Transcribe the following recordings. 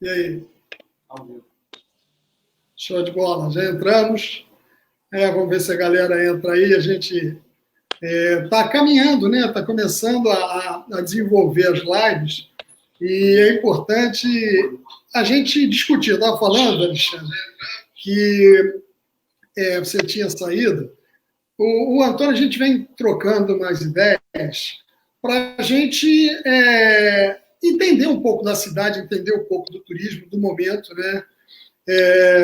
E aí? Show de bola, já entramos. Vamos ver se a galera entra aí. A gente está caminhando, né? Está começando a desenvolver as lives e é importante a gente discutir. Eu estava falando, Alexandre, que você tinha saído. O Antônio, a gente vem trocando umas ideias para a gente entender um pouco da cidade, entender um pouco do turismo, do momento, né?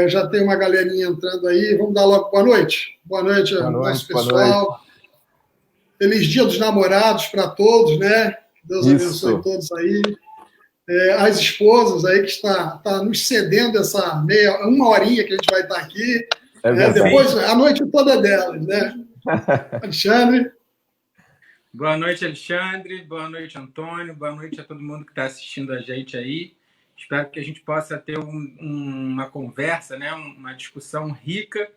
Já tem uma galerinha entrando aí. Vamos dar logo boa noite. Boa noite ao nosso Boa noite. pessoal. Feliz Dia dos Namorados para todos, né? Deus abençoe Isso. todos aí. As esposas aí que está nos cedendo essa uma horinha que a gente vai estar aqui. Depois, a noite toda é delas, né? Alexandre. Boa noite, Alexandre. Boa noite, Antônio. Boa noite a todo mundo que está assistindo a gente aí. Espero que a gente possa ter uma conversa, né? Uma discussão rica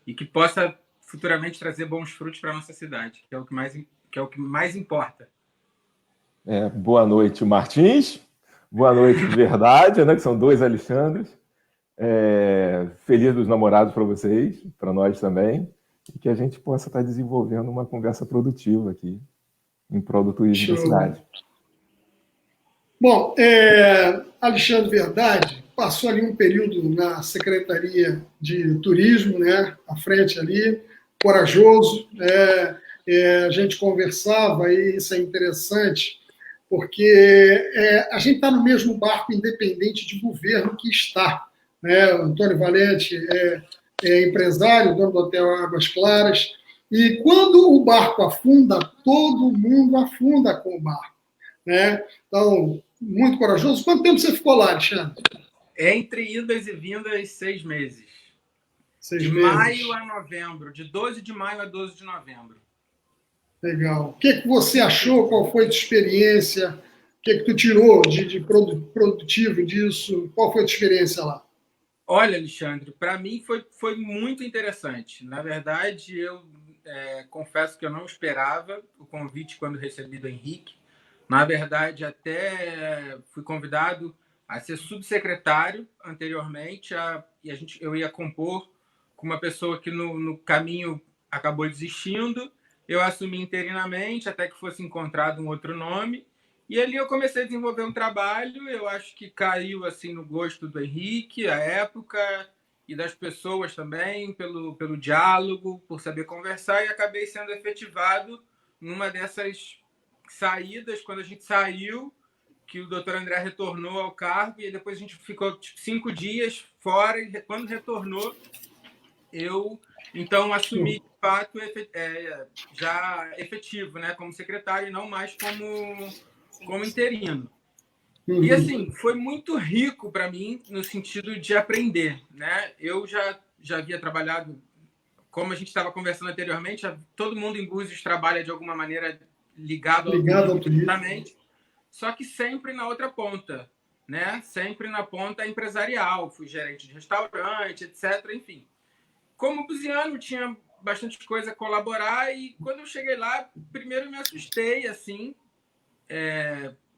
e que possa futuramente trazer bons frutos para a nossa cidade, que é o que mais importa. Boa noite, Martins. Boa noite, Verdade, né? Que são dois Alexandres. Feliz dos namorados para vocês, para nós também. E que a gente possa estar desenvolvendo uma conversa produtiva aqui em prol do turismo da cidade. Bom, Alexandre Verdade passou ali um período na Secretaria de Turismo, né, à frente ali, corajoso. A gente conversava, e isso é interessante, porque a gente está no mesmo barco independente de governo que está. Né? O Antônio Valente é empresário, dono do Hotel Águas Claras, e quando o barco afunda, todo mundo afunda com o barco. Né? Então, muito corajoso. Quanto tempo você ficou lá, Alexandre? Entre idas e vindas, 6 meses. 6 de meses. Maio a novembro. De 12 de maio a 12 de novembro. Legal. O que você achou? Qual foi a tua experiência? O que tu tirou de produtivo disso? Qual foi a tua experiência lá? Olha, Alexandre, para mim foi muito interessante. Na verdade, eu confesso que eu não esperava o convite quando recebi do Henrique. Na verdade, até fui convidado a ser subsecretário anteriormente, eu ia compor com uma pessoa que no caminho acabou desistindo. Eu assumi interinamente até que fosse encontrado um outro nome. E ali eu comecei a desenvolver um trabalho. Eu acho que caiu assim no gosto do Henrique, a época, e das pessoas também, pelo diálogo, por saber conversar, e acabei sendo efetivado numa dessas saídas, quando a gente saiu, que o doutor André retornou ao cargo, e depois a gente ficou 5 dias fora, e quando retornou, eu então assumi, de fato, já efetivo, né, como secretário, e não mais como interino. E assim, foi muito rico para mim no sentido de aprender, né? Eu já havia trabalhado, como a gente estava conversando anteriormente, todo mundo em Búzios trabalha de alguma maneira ligado ao turismo, só que sempre na outra ponta, né? Sempre na ponta empresarial. Fui gerente de restaurante, etc. Enfim, como buziano, tinha bastante coisa a colaborar, e quando eu cheguei lá, primeiro me assustei, assim,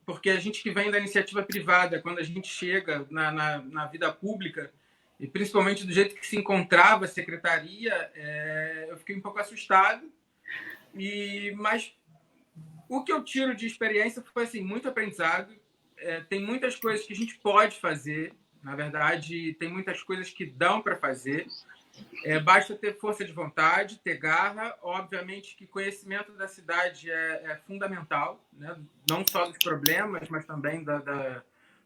porque a gente que vem da iniciativa privada, quando a gente chega na vida pública, e principalmente do jeito que se encontrava a secretaria, eu fiquei um pouco assustado. Mas o que eu tiro de experiência foi assim, muito aprendizado. Tem muitas coisas que a gente pode fazer, na verdade, tem muitas coisas que dão para fazer. Basta ter força de vontade, ter garra. Obviamente que conhecimento da cidade é fundamental, né? Não só dos problemas, mas também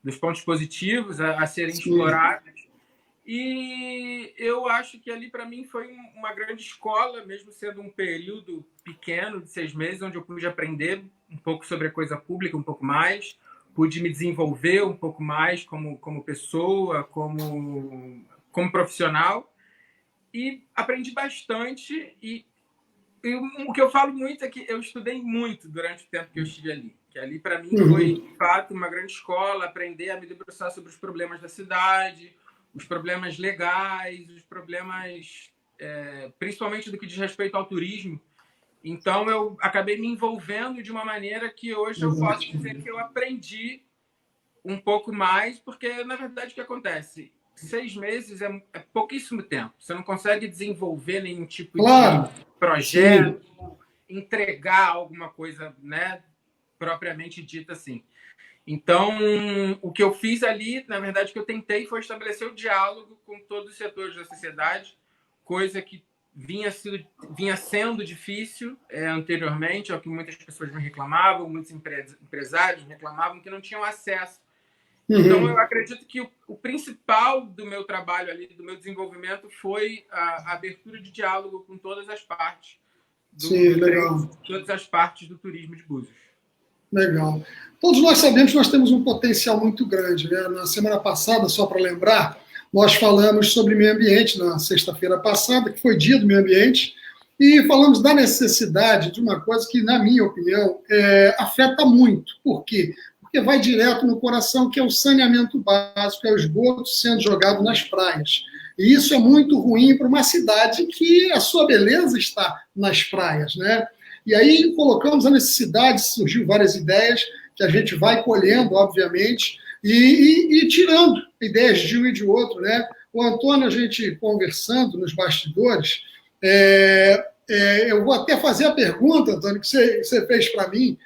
dos pontos positivos a serem explorados. E eu acho que ali, para mim, foi uma grande escola, mesmo sendo um período pequeno, de 6 meses, onde eu pude aprender um pouco sobre a coisa pública, um pouco mais, pude me desenvolver um pouco mais como pessoa, como profissional. E aprendi bastante, e o que eu falo muito é que eu estudei muito durante o tempo que eu estive ali. Que ali, para mim, foi, de fato, uma grande escola, aprender a me debruçar sobre os problemas da cidade, os problemas legais, os problemas, principalmente do que diz respeito ao turismo. Então, eu acabei me envolvendo de uma maneira que hoje eu posso dizer que eu aprendi um pouco mais, porque, na verdade, o que acontece? 6 meses é pouquíssimo tempo. Você não consegue desenvolver nenhum tipo Claro, de projeto, sim. entregar alguma coisa, né, propriamente dita assim. Então, o que eu fiz ali, na verdade, o que eu tentei foi estabelecer o diálogo com todos os setores da sociedade, coisa que vinha sendo difícil anteriormente, é o que muitas pessoas me reclamavam, muitos empresários reclamavam que não tinham acesso. Então, eu acredito que o principal do meu trabalho ali, do meu desenvolvimento, foi a abertura de diálogo com todas as partes Sim, legal. todas as partes do turismo de Búzios. Legal. Todos nós sabemos que nós temos um potencial muito grande, né? Na semana passada, só para lembrar, nós falamos sobre meio ambiente na sexta-feira passada, que foi dia do meio ambiente, e falamos da necessidade de uma coisa que, na minha opinião, afeta muito. Por quê? Porque vai direto no coração, que é o saneamento básico, é o esgoto sendo jogado nas praias. E isso é muito ruim para uma cidade que a sua beleza está nas praias, né? E aí colocamos a necessidade, surgiu várias ideias que a gente vai colhendo, obviamente, e tirando ideias de um e de outro, né? O Antônio, a gente conversando nos bastidores, eu vou até fazer a pergunta, Antônio, que você fez para mim,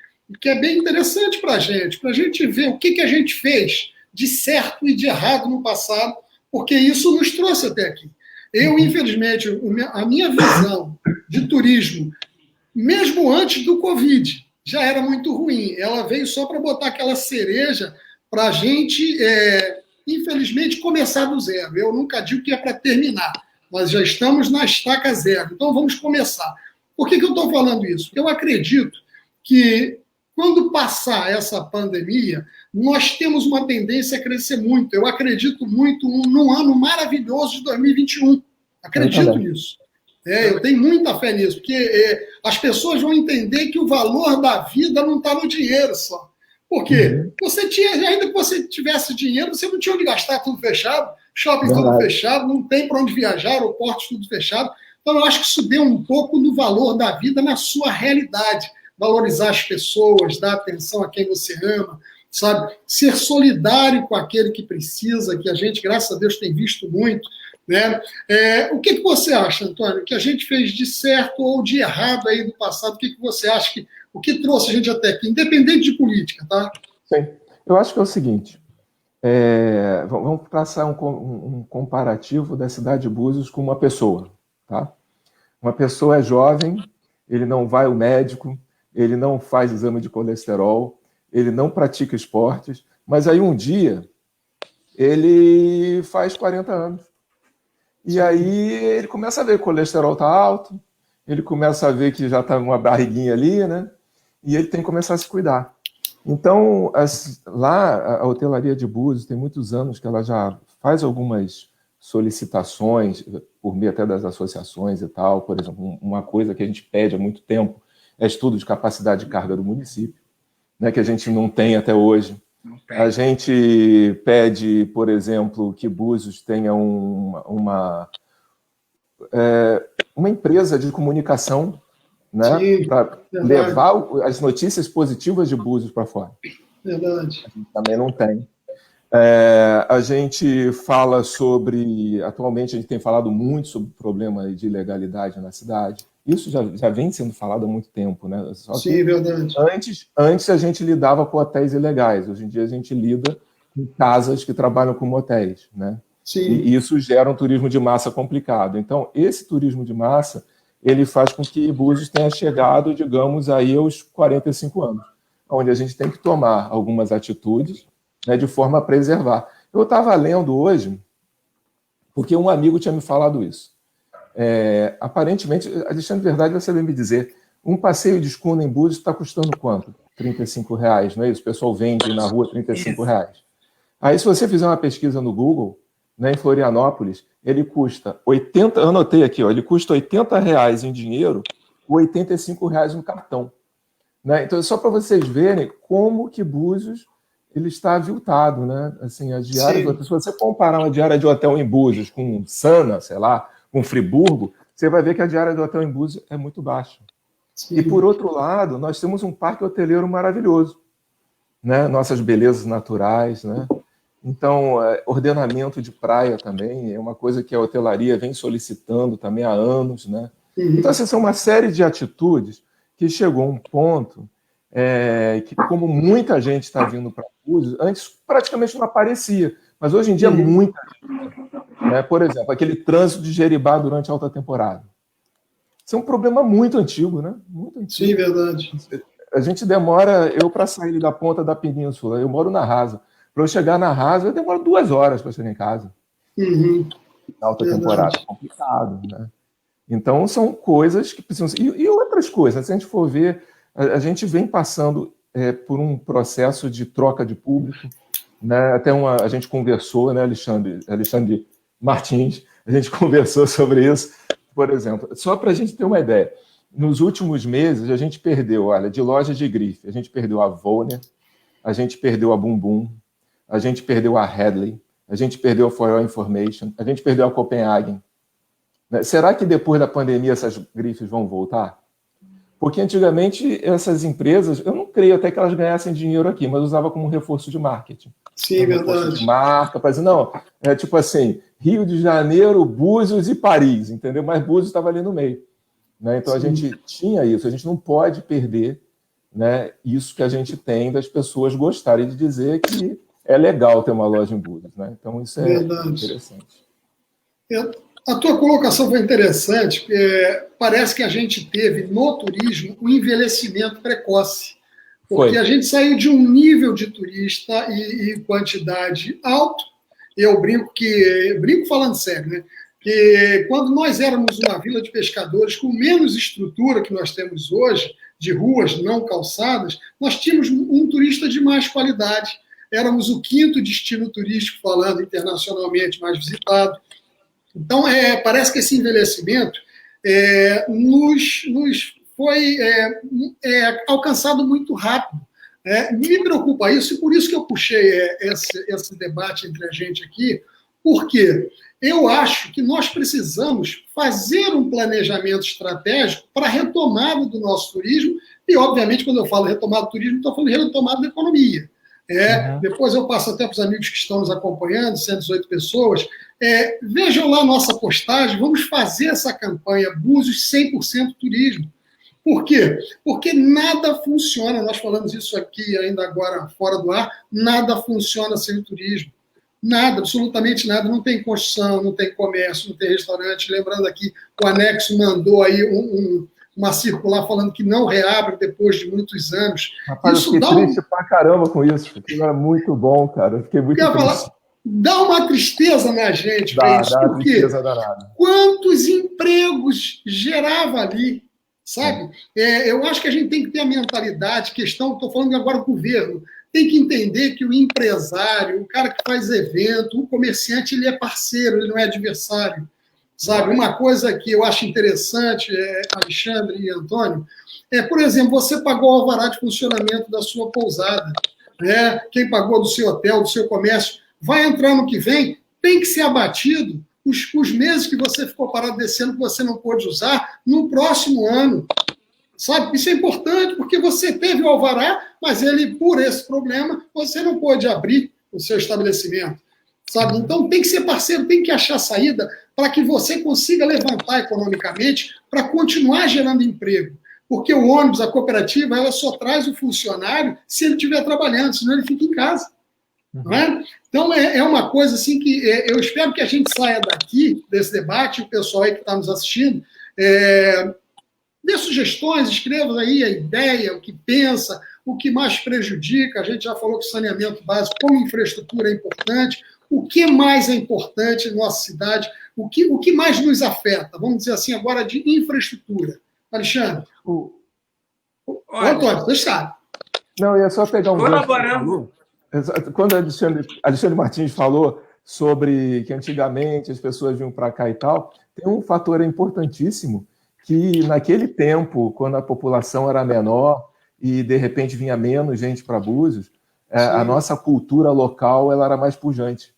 que é bem interessante para a gente ver o que a gente fez de certo e de errado no passado, porque isso nos trouxe até aqui. Eu, infelizmente, a minha visão de turismo, mesmo antes do Covid, já era muito ruim. Ela veio só para botar aquela cereja para a gente, infelizmente, começar do zero. Eu nunca digo que é para terminar, mas já estamos na estaca zero. Então, vamos começar. Por que eu estou falando isso? Porque eu acredito que, quando passar essa pandemia, nós temos uma tendência a crescer muito. Eu acredito muito num ano maravilhoso de 2021. Acredito nisso. Eu tenho muita fé nisso, porque as pessoas vão entender que o valor da vida não está no dinheiro só. Por quê? Ainda que você tivesse dinheiro, você não tinha onde gastar, tudo fechado, shopping tudo fechado, não tem para onde viajar, aeroportos tudo fechado. Então, eu acho que isso deu um pouco do valor da vida na sua realidade. Valorizar as pessoas, dar atenção a quem você ama, sabe? Ser solidário com aquele que precisa, que a gente, graças a Deus, tem visto muito, né? O que você acha, Antônio, que a gente fez de certo ou de errado aí do passado? O que você acha o que trouxe a gente até aqui, independente de política, tá? Sim. Eu acho que é o seguinte, vamos traçar um comparativo da cidade de Búzios com uma pessoa, tá? Uma pessoa é jovem, ele não vai ao médico, ele não faz exame de colesterol, ele não pratica esportes, mas aí um dia ele faz 40 anos. E aí ele começa a ver que o colesterol está alto, ele começa a ver que já está uma barriguinha ali, né? E ele tem que começar a se cuidar. Então, lá, a hotelaria de Búzios tem muitos anos que ela já faz algumas solicitações, por meio até das associações e tal. Por exemplo, uma coisa que a gente pede há muito tempo é estudo de capacidade de carga do município, né, que a gente não tem até hoje. A gente pede, por exemplo, que Búzios tenha uma empresa de comunicação, né, para levar as notícias positivas de Búzios para fora. Verdade. A gente também não tem. A gente fala sobre... Atualmente, a gente tem falado muito sobre o problema de ilegalidade na cidade. Isso já vem sendo falado há muito tempo, né? Só que sim, verdade. Antes a gente lidava com hotéis ilegais. Hoje em dia a gente lida com casas que trabalham como hotéis, né? Sim. E isso gera um turismo de massa complicado. Então, esse turismo de massa, ele faz com que Búzios tenha chegado, digamos, aí aos 45 anos, onde a gente tem que tomar algumas atitudes, né, de forma a preservar. Eu estava lendo hoje, porque um amigo tinha me falado isso. Aparentemente, Alexandre Verdade vai saber me dizer, um passeio de escuna em Búzios está custando quanto? R$35, não é isso? O pessoal vende na rua R$35. Aí, se você fizer uma pesquisa no Google, né, em Florianópolis, ele custa 80, eu anotei aqui, ó, ele custa R$80 em dinheiro ou R$85 no cartão. Né? Então, só para vocês verem como que Búzios ele está aviltado, né? Assim, a diária, se você comparar uma diária de hotel em Búzios com Sana, sei lá, com Friburgo, você vai ver que a diária do hotel em Búzios é muito baixa. Sim. E, por outro lado, nós temos um parque hoteleiro maravilhoso. né? Nossas belezas naturais, né? Então, ordenamento de praia também é uma coisa que a hotelaria vem solicitando também há anos, né? Então, assim, são uma série de atitudes que chegou a um ponto que, como muita gente está vindo para Búzios, antes praticamente não aparecia, mas hoje em dia muita gente. Né? Por exemplo, aquele trânsito de Jeribá durante a alta temporada. Isso é um problema muito antigo, né? Muito antigo. Sim, verdade. A gente demora, para sair da ponta da península, eu moro na Rasa. Para eu chegar na Rasa, eu demoro 2 horas para chegar em casa. Na alta temporada. É complicado, né? Então, são coisas que precisam... E outras coisas, se a gente for ver, a gente vem passando por um processo de troca de público, né? Até a gente conversou, né, Alexandre Martins, a gente conversou sobre isso, por exemplo. Só para a gente ter uma ideia, nos últimos meses, a gente perdeu, olha, de lojas de grife, a gente perdeu a Volner, a gente perdeu a Bumbum, a gente perdeu a Headley, a gente perdeu a For Your Information, a gente perdeu a Copenhagen. Será que depois da pandemia essas grifes vão voltar? Porque antigamente essas empresas, eu não creio até que elas ganhassem dinheiro aqui, mas usava como reforço de marketing. Sim, verdade. De marca, para dizer, não, tipo assim, Rio de Janeiro, Búzios e Paris, entendeu? Mas Búzios estava ali no meio. Né? Então, a gente tinha isso, a gente não pode perder, né, isso que a gente tem das pessoas gostarem de dizer que é legal ter uma loja em Búzios. Né? Então, isso é interessante. A tua colocação foi interessante, porque parece que a gente teve no turismo um envelhecimento precoce. Porque a gente saiu de um nível de turista e quantidade alto. Eu brinco falando sério, né? Que quando nós éramos uma vila de pescadores com menos estrutura que nós temos hoje, de ruas não calçadas, nós tínhamos um turista de mais qualidade. Éramos o 5º destino turístico, falando internacionalmente, mais visitado. Então, parece que esse envelhecimento nos foi alcançado muito rápido. Me preocupa isso, e por isso que eu puxei esse debate entre a gente aqui, porque eu acho que nós precisamos fazer um planejamento estratégico para a retomada do nosso turismo, e, obviamente, quando eu falo retomada do turismo, estou falando de retomada da economia. Depois eu passo até para os amigos que estão nos acompanhando, 118 pessoas, vejam lá a nossa postagem, vamos fazer essa campanha Búzios 100% turismo. Por quê? Porque nada funciona, nós falamos isso aqui ainda agora fora do ar, nada funciona sem o turismo. Nada, absolutamente nada, não tem construção, não tem comércio, não tem restaurante. Lembrando aqui, o Anexo mandou aí uma circular falando que não reabre depois de muitos anos. Rapaz, isso eu fiquei triste pra caramba com isso, porque era muito bom, cara. Eu fiquei muito triste. Dá uma tristeza na gente, dá uma tristeza danada. Quantos empregos gerava ali, sabe? Eu acho que a gente tem que ter a mentalidade, estou falando agora do governo, tem que entender que o empresário, o cara que faz evento, o comerciante, ele é parceiro, ele não é adversário. Sabe? Uma coisa que eu acho interessante, Alexandre e Antônio, por exemplo, você pagou o alvará de funcionamento da sua pousada, né? Quem pagou do seu hotel, do seu comércio, vai entrar no que vem, tem que ser abatido os meses que você ficou parado desse ano que você não pôde usar no próximo ano. Sabe? Isso é importante, porque você teve o alvará, mas ele, por esse problema, você não pôde abrir o seu estabelecimento. Sabe? Então, tem que ser parceiro, tem que achar saída para que você consiga levantar economicamente para continuar gerando emprego. Porque o ônibus, a cooperativa, ela só traz o funcionário se ele estiver trabalhando, senão ele fica em casa. Não é? Então, é uma coisa assim que eu espero que a gente saia daqui, desse debate, o pessoal aí que está nos assistindo, dê sugestões, escreva aí a ideia, o que pensa, o que mais prejudica. A gente já falou que saneamento básico como infraestrutura é importante. O que mais é importante na nossa cidade? O que mais nos afeta? Vamos dizer assim, agora de infraestrutura. Alexandre. Antônio, você sabe. Não, eu ia só pegar um gancho. Quando Alexandre Martins falou sobre que antigamente as pessoas vinham para cá e tal, tem um fator importantíssimo que naquele tempo, quando a população era menor e de repente vinha menos gente para Búzios, a nossa cultura local ela era mais pujante.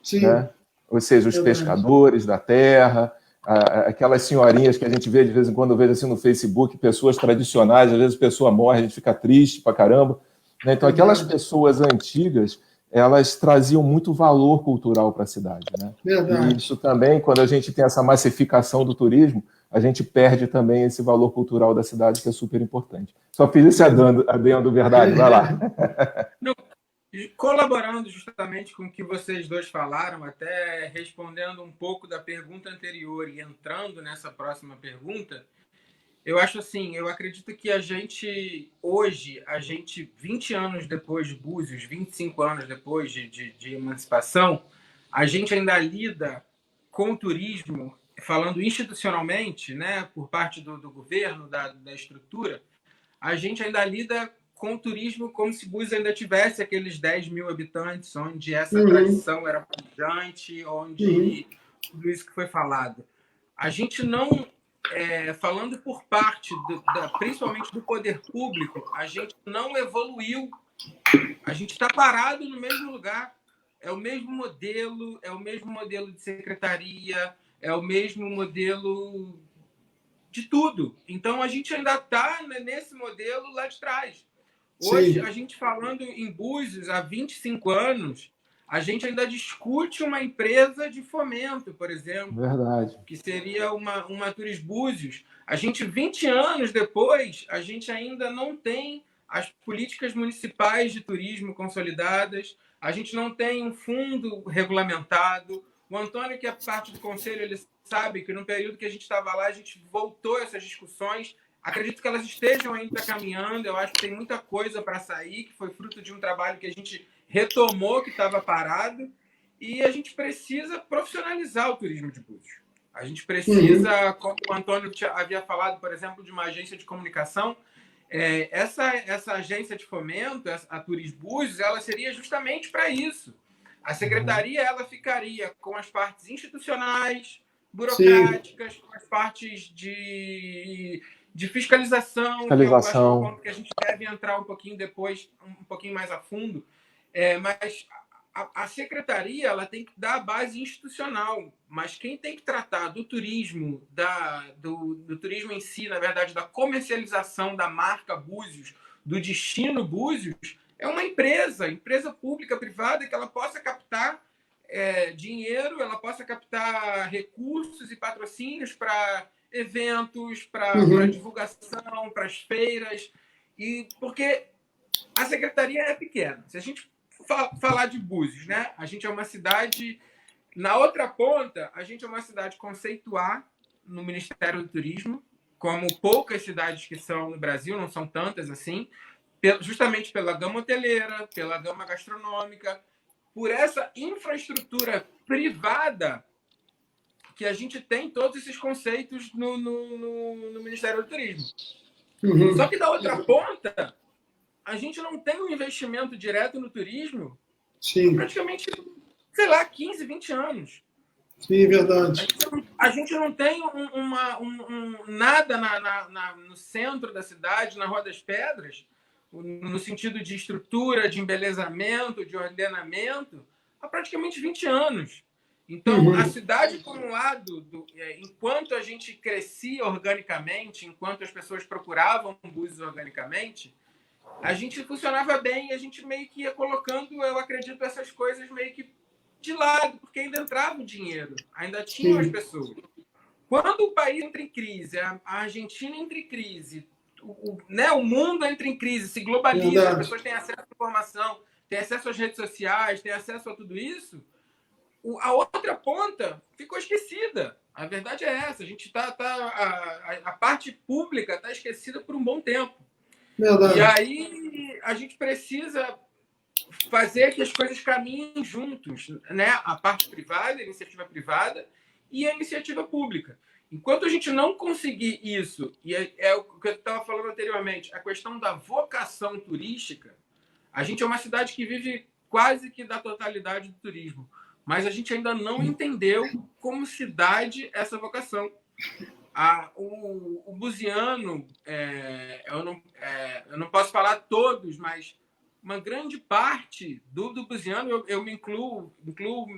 Sim. Né? Ou seja, os pescadores da terra, aquelas senhorinhas que a gente vê de vez em quando, eu vejo assim no Facebook, pessoas tradicionais, às vezes a pessoa morre, a gente fica triste pra caramba, né? Então, aquelas pessoas antigas, elas traziam muito valor cultural para a cidade, né? Verdade. E isso também, quando a gente tem essa massificação do turismo, a gente perde também esse valor cultural da cidade, que é super importante. Só fiz esse adendo, verdade, vai lá. Não, colaborando justamente com o que vocês dois falaram, até respondendo um pouco da pergunta anterior e entrando nessa próxima pergunta, eu acho assim, eu acredito que a gente, hoje, 20 anos depois de Búzios, 25 anos depois de emancipação, a gente ainda lida com o turismo, falando institucionalmente, né, por parte do governo, da estrutura, a gente ainda lida com o turismo como se Búzios ainda tivesse aqueles 10 mil habitantes, onde essa tradição era pujante, onde tudo isso que foi falado. A gente não... falando por parte, principalmente do poder público, a gente não evoluiu. A gente está parado no mesmo lugar. É o mesmo modelo de secretaria, é o mesmo modelo de tudo. Então, a gente ainda está nesse modelo lá de trás. Hoje, a gente falando em Búzios há 25 anos, a gente ainda discute uma empresa de fomento, por exemplo. Verdade. Que seria uma Turismo Búzios. A gente, 20 anos depois, a gente ainda não tem as políticas municipais de turismo consolidadas, a gente não tem um fundo regulamentado. O Antônio, que é parte do conselho, ele sabe que no período que a gente estava lá, a gente voltou essas discussões. Acredito que elas estejam ainda caminhando, eu acho que tem muita coisa para sair, que foi fruto de um trabalho que a gente retomou, que estava parado, e a gente precisa profissionalizar o turismo de Búzios. A gente precisa, como o Antônio havia falado, por exemplo, de uma agência de comunicação, essa agência de fomento, a Turismo Búzios, ela seria justamente para isso. A secretaria ela ficaria com as partes institucionais, burocráticas, com as partes de fiscalização, que eu acho que é um ponto que a gente deve entrar um pouquinho depois, um pouquinho mais a fundo. Mas a secretaria ela tem que dar a base institucional, mas quem tem que tratar do turismo, do turismo em si, na verdade, da comercialização da marca Búzios, do destino Búzios, é uma empresa pública, privada, que ela possa captar dinheiro, ela possa captar recursos e patrocínios para eventos, para divulgação, para as feiras, e porque a secretaria é pequena. Se a gente falar de Búzios, né? A gente é uma cidade... Na outra ponta, a gente é uma cidade conceituar no Ministério do Turismo, como poucas cidades que são no Brasil, não são tantas assim, justamente pela gama hoteleira, pela gama gastronômica, por essa infraestrutura privada que a gente tem todos esses conceitos no Ministério do Turismo. Só que da outra ponta, a gente não tem um investimento direto no turismo há praticamente, sei lá, 15, 20 anos. Sim, verdade. A gente não tem nada no centro da cidade, na Rua das Pedras, no sentido de estrutura, de embelezamento, de ordenamento, há praticamente 20 anos. Então, a cidade, por um lado, enquanto a gente crescia organicamente, enquanto as pessoas procuravam Búzios organicamente, a gente funcionava bem e a gente meio que ia colocando, eu acredito, essas coisas meio que de lado, porque ainda entrava o dinheiro, ainda tinham as pessoas. Quando o país entra em crise, a Argentina entra em crise, o mundo entra em crise, se globaliza, as pessoas têm acesso à informação, têm acesso às redes sociais, têm acesso a tudo isso, a outra ponta ficou esquecida. A verdade é essa, a gente a parte pública está esquecida por um bom tempo. Verdade. E aí a gente precisa fazer que as coisas caminhem juntos, né? A parte privada, a iniciativa privada e a iniciativa pública. Enquanto a gente não conseguir isso, e é o que eu estava falando anteriormente, a questão da vocação turística, a gente é uma cidade que vive quase que da totalidade do turismo, mas a gente ainda não entendeu como cidade essa vocação. O buziano, eu não posso falar todos, mas uma grande parte do buziano, eu me incluo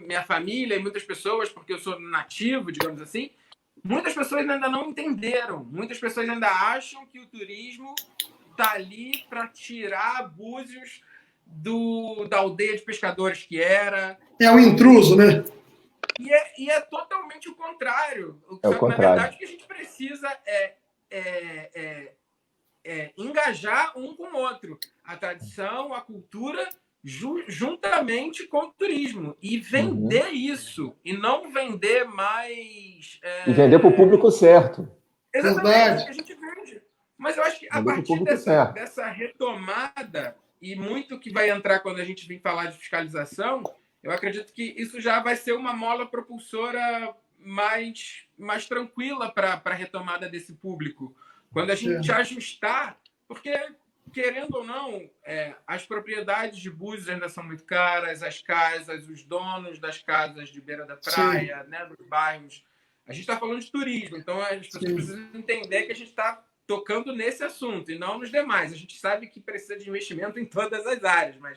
minha família e muitas pessoas, porque eu sou nativo, digamos assim, muitas pessoas ainda não entenderam, muitas pessoas ainda acham que o turismo está ali para tirar Búzios da aldeia de pescadores que era. É um intruso, né? E é totalmente o contrário. É o contrário. Na verdade, o que a gente precisa é engajar um com o outro. A tradição, a cultura, juntamente com o turismo. E vender isso. E não vender mais... E vender para o público certo. Exatamente, a gente vende. Mas eu acho que a partir dessa retomada, e muito que vai entrar quando a gente vir falar de fiscalização, eu acredito que isso já vai ser uma mola propulsora mais tranquila para a retomada desse público. Quando a gente ajustar, porque, querendo ou não, as propriedades de Búzios ainda são muito caras, as casas, os donos das casas de beira da praia, né, dos bairros. A gente está falando de turismo, então as pessoas precisam entender que a gente está tocando nesse assunto e não nos demais. A gente sabe que precisa de investimento em todas as áreas, mas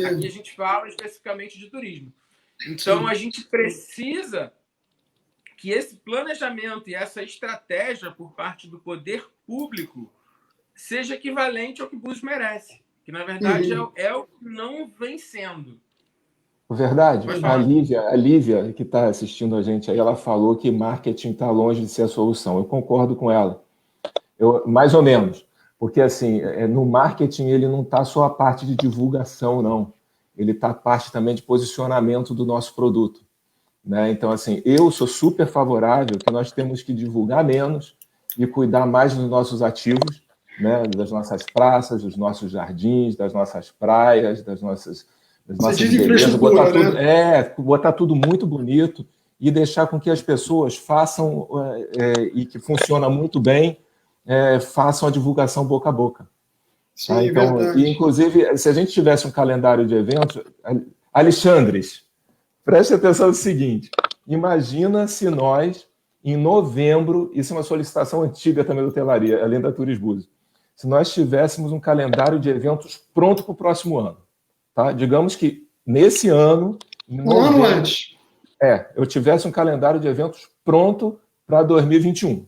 aqui a gente fala especificamente de turismo. Então, a gente precisa que esse planejamento e essa estratégia por parte do poder público seja equivalente ao que Búzios merece, que, na verdade, é o que não vem sendo. Verdade. A Lívia, que está assistindo a gente aí, ela falou que marketing está longe de ser a solução. Eu concordo com ela. Mais ou menos. Porque, assim, no marketing ele não está só a parte de divulgação, não. Ele está a parte também de posicionamento do nosso produto. Né? Então, assim, eu sou super favorável que nós temos que divulgar menos e cuidar mais dos nossos ativos, né? Das nossas praças, dos nossos jardins, das nossas praias, das nossas belezas, botar tudo muito bonito e deixar com que as pessoas façam, e que funciona muito bem, façam a divulgação boca a boca. Sim, tá? Então, e, inclusive, se a gente tivesse um calendário de eventos... Alexandres, preste atenção no seguinte, imagina se nós, em novembro, isso é uma solicitação antiga também do Hotelaria, além da Turis Búzios, se nós tivéssemos um calendário de eventos pronto para o próximo ano. Tá? Digamos que nesse ano, em novembro, ano antes, eu tivesse um calendário de eventos pronto para 2021.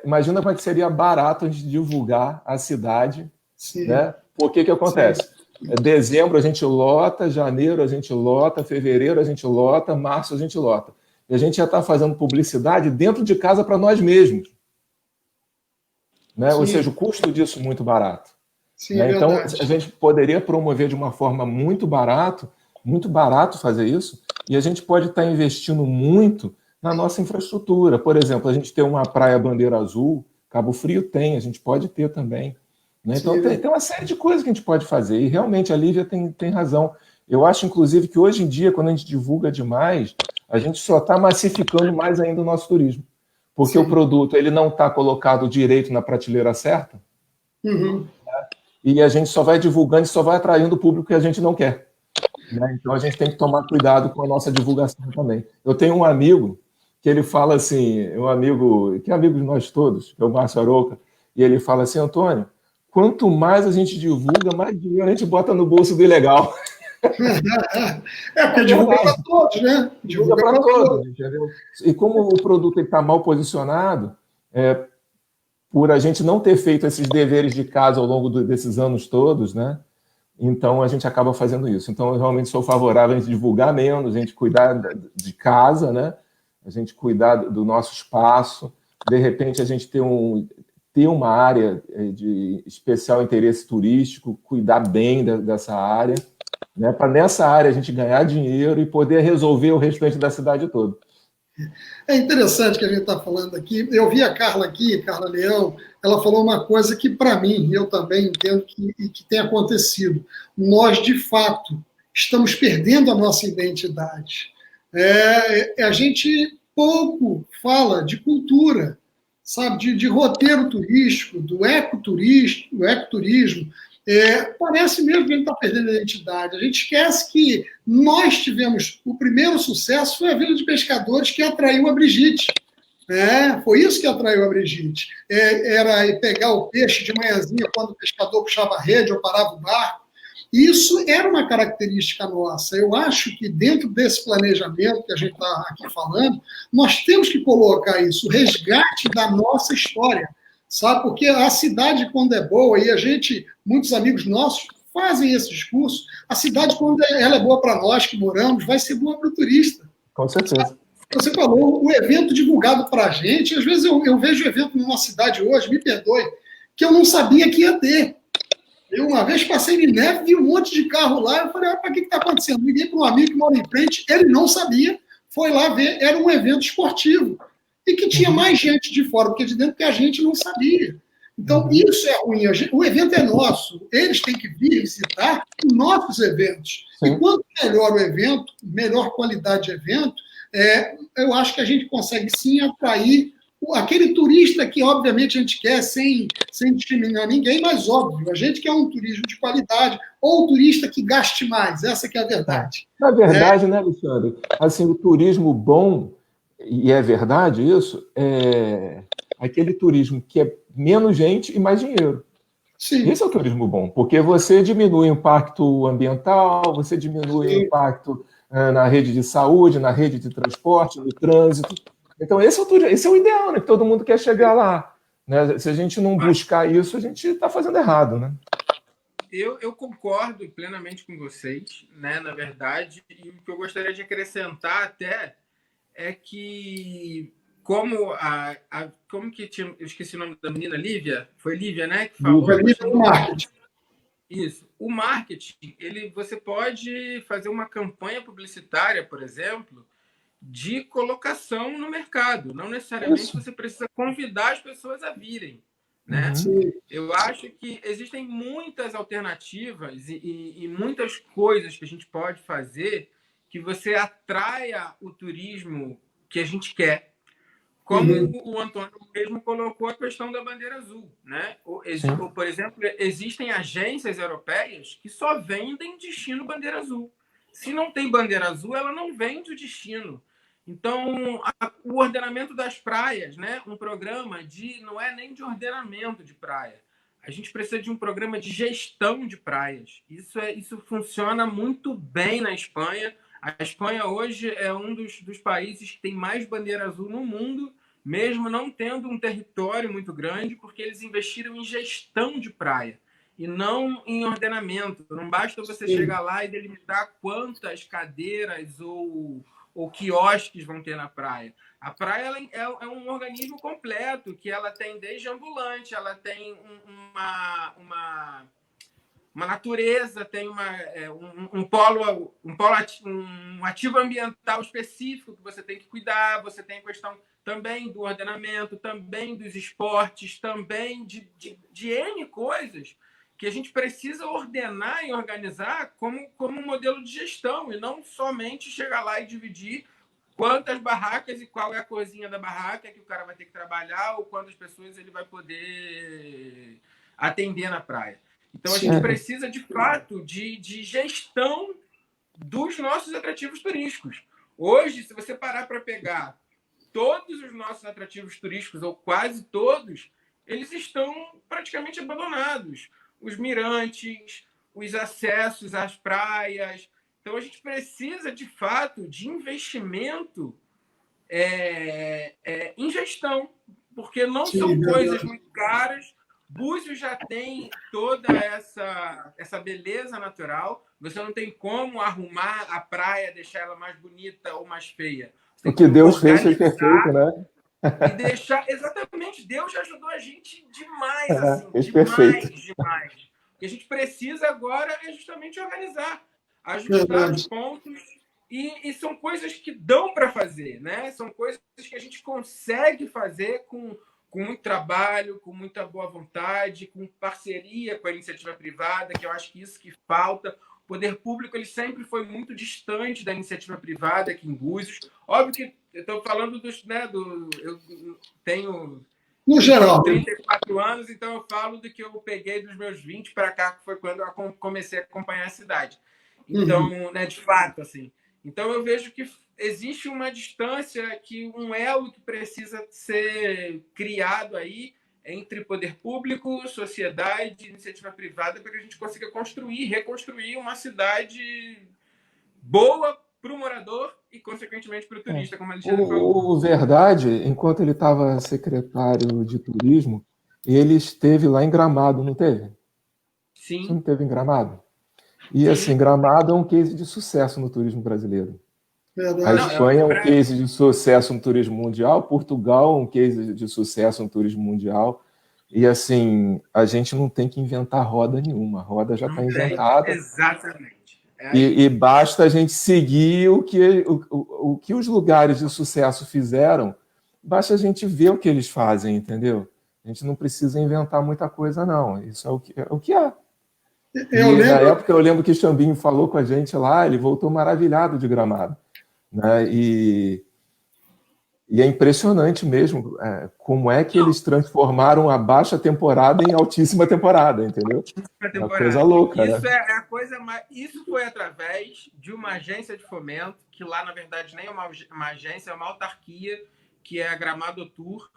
Imagina como é que seria barato a gente divulgar a cidade. Né? Por que acontece? Dezembro a gente lota, janeiro a gente lota, fevereiro a gente lota, março a gente lota. E a gente já está fazendo publicidade dentro de casa para nós mesmos. Né? Ou seja, o custo disso é muito barato. Sim, né? Então, a gente poderia promover de uma forma muito barato fazer isso, e a gente pode estar investindo muito na nossa infraestrutura. Por exemplo, a gente tem uma praia bandeira azul, Cabo Frio tem, a gente pode ter também. Né? Então, tem uma série de coisas que a gente pode fazer, e realmente a Lívia tem razão. Eu acho, inclusive, que hoje em dia, quando a gente divulga demais, a gente só está massificando mais ainda o nosso turismo. Porque o produto ele não está colocado direito na prateleira certa, e a gente só vai divulgando e só vai atraindo o público que a gente não quer. Né? Então, a gente tem que tomar cuidado com a nossa divulgação também. Eu tenho um amigo que ele fala assim, que é amigo de nós todos, que é o Márcio Arouca, e ele fala assim, Antônio, quanto mais a gente divulga, mais dinheiro a gente bota no bolso do ilegal. Porque divulga para todos, né? Divulga para todos, entendeu? E como o produto está mal posicionado, por a gente não ter feito esses deveres de casa ao longo desses anos todos, né? Então a gente acaba fazendo isso. Então eu realmente sou favorável a gente divulgar menos, a gente cuidar de casa, né? A gente cuidar do nosso espaço, de repente a gente ter uma área de especial interesse turístico, cuidar bem dessa área, né, para nessa área a gente ganhar dinheiro e poder resolver o restante da cidade toda. É interessante que a gente está falando aqui. Eu vi a Carla aqui, Carla Leão, ela falou uma coisa que, para mim, eu também entendo que tem acontecido. Nós, de fato, estamos perdendo a nossa identidade. A gente pouco fala de cultura, sabe, de roteiro turístico, do ecoturismo. Parece mesmo que a gente está perdendo a identidade. A gente esquece que nós tivemos o primeiro sucesso, foi a Vila de Pescadores, que atraiu a Brigitte. Foi isso que atraiu a Brigitte. Era pegar o peixe de manhãzinha quando o pescador puxava a rede ou parava o barco. Isso era uma característica nossa. Eu acho que dentro desse planejamento que a gente está aqui falando, nós temos que colocar isso, o resgate da nossa história. Sabe? Porque a cidade, quando é boa, e muitos amigos nossos fazem esse discurso. A cidade, quando ela é boa para nós que moramos, vai ser boa para o turista. Com certeza. Você falou, o evento divulgado para a gente, às vezes eu vejo evento numa cidade hoje, me perdoe, que eu não sabia que ia ter. Eu uma vez passei em neve, vi um monte de carro lá, eu falei, para que está acontecendo? Liguei para um amigo que mora em frente, ele não sabia, foi lá ver, era um evento esportivo. E que tinha mais gente de fora do que de dentro, que a gente não sabia. Então, isso é ruim. O evento é nosso. Eles têm que vir visitar nossos eventos. Sim. E quanto melhor o evento, melhor qualidade de evento, eu acho que a gente consegue sim atrair aquele turista que, obviamente, a gente quer sem discriminar ninguém, mas, óbvio, a gente quer um turismo de qualidade ou um turista que gaste mais. Essa que é a verdade. Na verdade, né, Alexandre? Assim, o turismo bom, e é verdade isso, é aquele turismo que é menos gente e mais dinheiro. Sim. Esse é o turismo bom, porque você diminui o impacto ambiental, você diminui o impacto na rede de saúde, na rede de transporte, no trânsito. Então, esse é o ideal, né? Que todo mundo quer chegar lá. Né? Se a gente não buscar isso, a gente está fazendo errado, né? Eu concordo plenamente com vocês, né? Na verdade, e o que eu gostaria de acrescentar até é que como que tinha, eu esqueci o nome da menina, Lívia? Foi Lívia, né? Que falou. O marketing. Isso. O marketing, você pode fazer uma campanha publicitária, por exemplo, de colocação no mercado. Não necessariamente você precisa convidar as pessoas a virem. Né? Eu acho que existem muitas alternativas e muitas coisas que a gente pode fazer que você atraia o turismo que a gente quer. Como o Antônio mesmo colocou a questão da bandeira azul. Né? Por exemplo, existem agências europeias que só vendem destino bandeira azul. Se não tem bandeira azul, ela não vende o destino. Então, o ordenamento das praias, né? Um programa não é nem de ordenamento de praia. A gente precisa de um programa de gestão de praias. Isso funciona muito bem na Espanha. A Espanha hoje é um dos países que tem mais bandeira azul no mundo, mesmo não tendo um território muito grande, porque eles investiram em gestão de praia e não em ordenamento. Não basta você chegar lá e delimitar quantas cadeiras ou quiosques vão ter na praia. A praia é um organismo completo, que ela tem desde ambulante, ela tem uma natureza, tem um ativo ambiental específico que você tem que cuidar, você tem a questão também do ordenamento, também dos esportes, também de N coisas que a gente precisa ordenar e organizar como um modelo de gestão, e não somente chegar lá e dividir quantas barracas e qual é a cozinha da barraca que o cara vai ter que trabalhar ou quantas pessoas ele vai poder atender na praia. Então, a gente precisa, de fato, de gestão dos nossos atrativos turísticos. Hoje, se você parar para pegar todos os nossos atrativos turísticos, ou quase todos, eles estão praticamente abandonados. Os mirantes, os acessos às praias. Então, a gente precisa, de fato, de investimento em gestão, porque não são coisas muito caras. Búzios já tem toda essa beleza natural. Você não tem como arrumar a praia, deixar ela mais bonita ou mais feia. O que Deus fez foi perfeito, né? E deixar... Exatamente, Deus já ajudou a gente demais, assim, demais. O que a gente precisa agora é justamente organizar, ajustar os pontos, e são coisas que dão para fazer, né? São coisas que a gente consegue fazer com muito trabalho, com muita boa vontade, com parceria com a iniciativa privada, que eu acho que isso que falta. O poder público ele sempre foi muito distante da iniciativa privada aqui em Búzios. Óbvio que eu estou falando eu tenho no geral 34 anos, então eu falo do que eu peguei dos meus 20 para cá, que foi quando eu comecei a acompanhar a cidade. Então, né, de fato, assim. Então eu vejo que existe uma distância, um elo que precisa ser criado aí entre poder público, sociedade e iniciativa privada para que a gente consiga reconstruir uma cidade boa para o morador e, consequentemente, para o turista, como a Alexandre falou. O Verdade, enquanto ele estava secretário de turismo, ele esteve lá em Gramado, não teve? Sim. Você não teve em Gramado? E, assim, Gramado é um case de sucesso no turismo brasileiro. Verdade. A Espanha é um case de sucesso no turismo mundial, Portugal é um case de sucesso no turismo mundial. E, assim, a gente não tem que inventar roda nenhuma. A roda já está inventada. Exatamente. E basta a gente seguir o que os lugares de sucesso fizeram, basta a gente ver o que eles fazem, entendeu? A gente não precisa inventar muita coisa, não. Isso é o que há. Na época, eu lembro que o Xambinho falou com a gente lá, ele voltou maravilhado de Gramado. Né? E é impressionante mesmo como é que eles transformaram a baixa temporada em altíssima temporada, entendeu? É uma coisa louca, isso, né? É a coisa mais... Isso foi através de uma agência de fomento, que lá, na verdade, nem é uma agência, é uma autarquia, que é a Gramado Tour.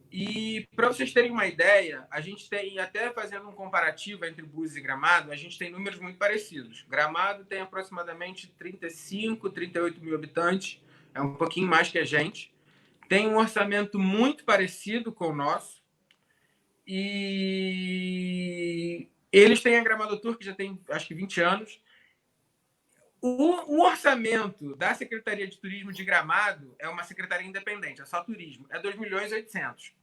E, para vocês terem uma ideia, a gente tem, até fazendo um comparativo entre Búzios e Gramado, a gente tem números muito parecidos. Gramado tem aproximadamente 35, 38 mil habitantes, é um pouquinho mais que a gente. Tem um orçamento muito parecido com o nosso. E eles têm a Gramado Tour, que já tem, acho que 20 anos. O orçamento da Secretaria de Turismo de Gramado é uma secretaria independente, é só turismo, é 2.800.000.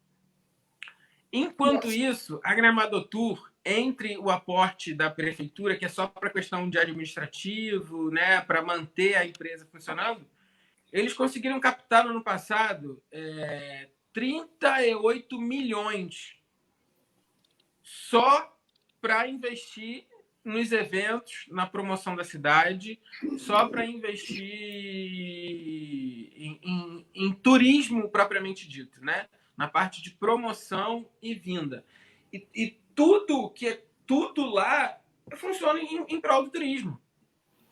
Enquanto isso, a Gramado Tour, entre o aporte da prefeitura, que é só para questão de administrativo, né, para manter a empresa funcionando, eles conseguiram captar no ano passado 38 milhões só para investir nos eventos, na promoção da cidade, só para investir em turismo propriamente dito, né? Na parte de promoção e vinda. E tudo lá funciona em prol do turismo.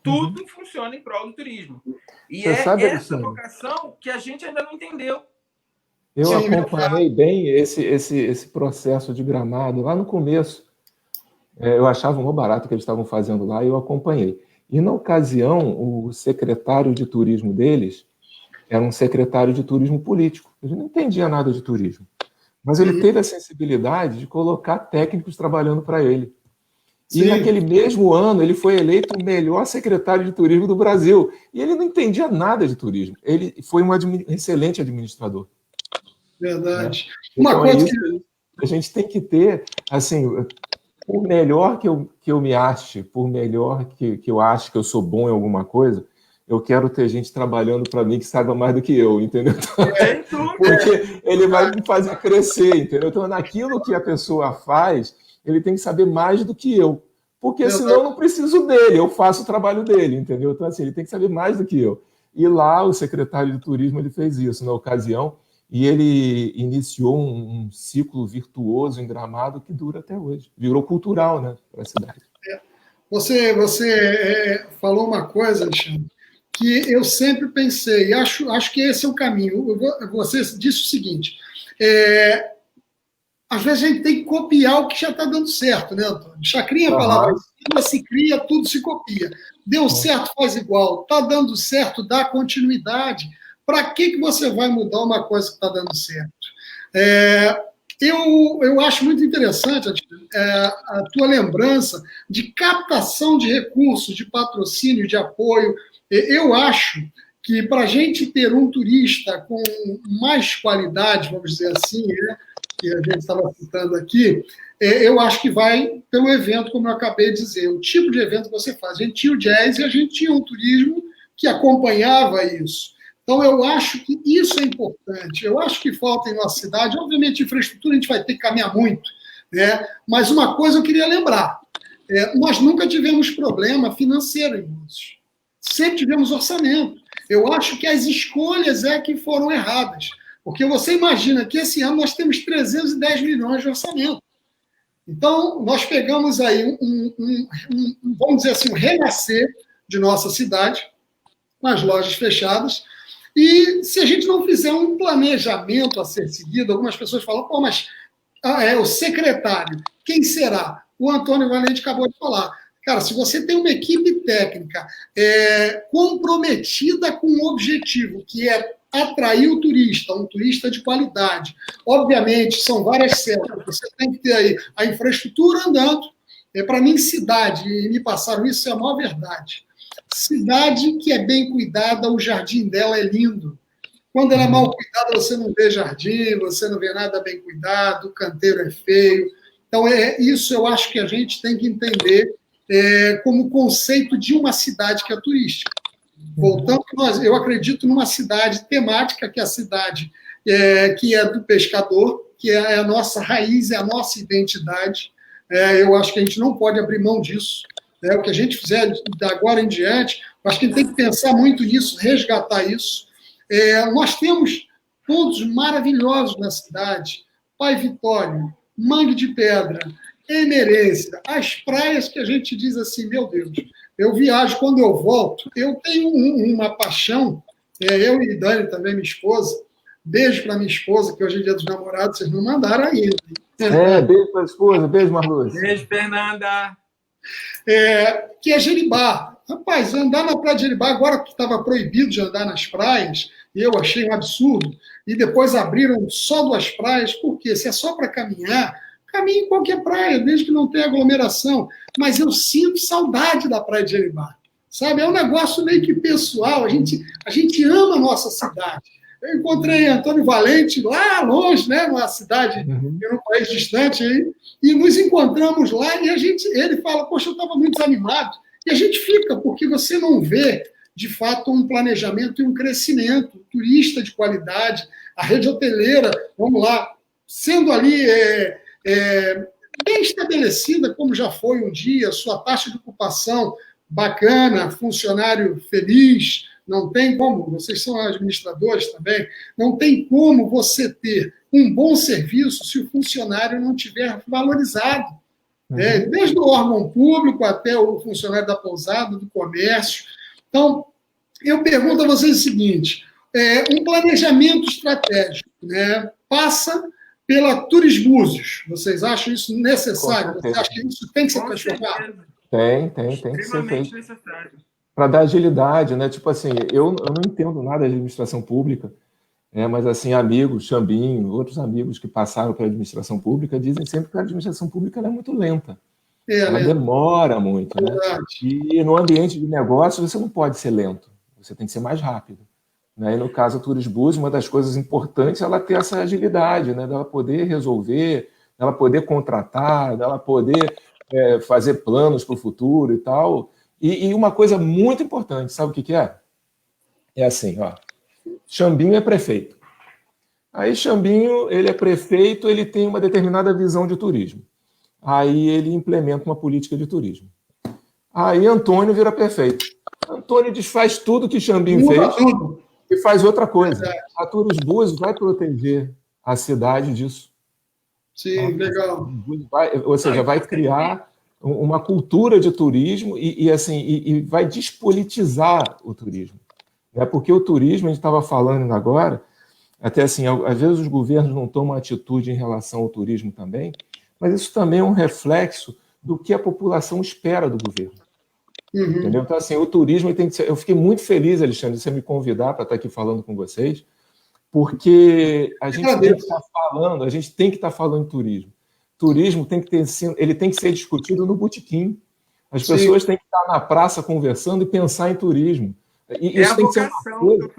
Tudo funciona em prol do turismo. E essa vocação que a gente ainda não entendeu. Eu acompanhei bem esse processo de Gramado lá no começo. Eu achava um barato que eles estavam fazendo lá e eu acompanhei. E, na ocasião, o secretário de turismo deles era um secretário de turismo político. Ele não entendia nada de turismo. Mas ele teve a sensibilidade de colocar técnicos trabalhando para ele. E, naquele mesmo ano, ele foi eleito o melhor secretário de turismo do Brasil. E ele não entendia nada de turismo. Ele foi um excelente administrador. Verdade. Né? Então, é isso que a gente tem que ter, assim... Por melhor que eu me ache, por melhor que eu ache que eu sou bom em alguma coisa, eu quero ter gente trabalhando para mim que saiba mais do que eu, entendeu? Porque ele vai me fazer crescer, entendeu? Então, naquilo que a pessoa faz, ele tem que saber mais do que eu. Porque senão eu não preciso dele, eu faço o trabalho dele, entendeu? Então, assim, ele tem que saber mais do que eu. E lá, o secretário de turismo, ele fez isso na ocasião, e ele iniciou um ciclo virtuoso em Gramado que dura até hoje. Virou cultural, né, para a cidade. Você falou uma coisa, Alexandre, que eu sempre pensei, e acho que esse é o caminho. Você disse o seguinte, às vezes a gente tem que copiar o que já está dando certo, né, Antônio? Chacrinha é a palavra, se cria, tudo se copia. Deu certo, faz igual. Está dando certo, dá continuidade. Para que você vai mudar uma coisa que está dando certo? Eu acho muito interessante a tua lembrança de captação de recursos, de patrocínio, de apoio. Eu acho que para a gente ter um turista com mais qualidade, vamos dizer assim, né, que a gente estava citando aqui, eu acho que vai pelo evento, como eu acabei de dizer, o tipo de evento que você faz. A gente tinha o jazz e a gente tinha um turismo que acompanhava isso. Então, eu acho que isso é importante. Eu acho que falta em nossa cidade, obviamente, infraestrutura a gente vai ter que caminhar muito, né? Mas uma coisa eu queria lembrar, nós nunca tivemos problema financeiro em Búzios. Sempre tivemos orçamento. Eu acho que as escolhas que foram erradas. Porque você imagina que esse ano nós temos 310 milhões de orçamento. Então, nós pegamos aí vamos dizer assim, um renascer de nossa cidade, com as lojas fechadas. E se a gente não fizer um planejamento a ser seguido, algumas pessoas falam, pô, mas o secretário, quem será? O Antônio Valente acabou de falar. Cara, se você tem uma equipe técnica comprometida com um objetivo, que é atrair o turista, um turista de qualidade, obviamente, são várias células, você tem que ter aí a infraestrutura andando, Para mim, cidade, e me passaram isso, é a maior verdade. Cidade que é bem cuidada, o jardim dela é lindo. Quando ela é mal cuidada, você não vê jardim, você não vê nada bem cuidado, o canteiro é feio. Então, isso eu acho que a gente tem que entender como conceito de uma cidade que é turística. Voltando, eu acredito numa cidade temática, que é a cidade que é do pescador, que é a nossa raiz, é a nossa identidade. Eu acho que a gente não pode abrir mão disso. O que a gente fizer de agora em diante, eu acho que a gente tem que pensar muito nisso, resgatar isso. Nós temos pontos maravilhosos na cidade. Pai Vitório, Mangue de Pedra, Emerência, as praias que a gente diz assim, meu Deus, eu viajo, quando eu volto, eu tenho uma paixão, eu e Dani também, minha esposa, beijo para minha esposa, que hoje é dia dos namorados, vocês não mandaram ainda. Beijo para a esposa, beijo, Marlúcia. Beijo, Fernanda. Que é Jeribá. Rapaz, andar na praia de Jeribá, agora que estava proibido de andar nas praias, e eu achei um absurdo, e depois abriram só 2 praias, por quê? Se é só para caminhar, caminhe em qualquer praia, desde que não tenha aglomeração. Mas eu sinto saudade da praia de Jeribá. Sabe? É um negócio meio que pessoal, a gente ama a nossa cidade. Eu encontrei Antônio Valente lá longe, né, numa cidade, num país distante, aí, e nos encontramos lá e ele fala, poxa, eu estava muito desanimado. E a gente fica, porque você não vê, de fato, um planejamento e um crescimento, turista de qualidade, a rede hoteleira, vamos lá, sendo ali bem estabelecida, como já foi um dia, sua taxa de ocupação bacana, funcionário feliz, não tem como, vocês são administradores também, não tem como você ter um bom serviço se o funcionário não tiver valorizado. Desde o órgão público até o funcionário da pousada, do comércio. Então, eu pergunto a vocês o seguinte, um planejamento estratégico, né, passa pela Turisbúzios. Vocês acham isso necessário? Vocês acham que isso tem que ser transformado? Tem que ser feito. Para dar agilidade, né? Tipo assim, eu não entendo nada de administração pública, mas assim, amigos, Xambinho, outros amigos que passaram pela administração pública dizem sempre que a administração pública é muito lenta. Ela demora muito, né? E no ambiente de negócio você não pode ser lento, você tem que ser mais rápido. Né? E no caso da Turisbúzios, uma das coisas importantes é ela ter essa agilidade, né? Dela poder resolver, dela poder contratar, dela poder fazer planos para o futuro e tal. E uma coisa muito importante, sabe o que é? É assim, ó, Xambinho é prefeito. Aí Xambinho, ele é prefeito, ele tem uma determinada visão de turismo. Aí ele implementa uma política de turismo. Aí Antônio vira prefeito. Antônio desfaz tudo que Xambinho fez e faz outra coisa. A Turisbúzios vai proteger a cidade disso. Sim, legal. Ou seja, vai criar uma cultura de turismo e vai despolitizar o turismo. Porque o turismo, a gente estava falando agora, até assim, às vezes os governos não tomam atitude em relação ao turismo também, mas isso também é um reflexo do que a população espera do governo. Entendeu? Então, assim, o turismo tem que ser... Eu fiquei muito feliz, Alexandre, de você me convidar para estar aqui falando com vocês, porque a gente tem que estar falando de turismo. Turismo tem que ser discutido no botequim. As pessoas têm que estar na praça conversando e pensar em turismo. E isso tem que ser uma coisa,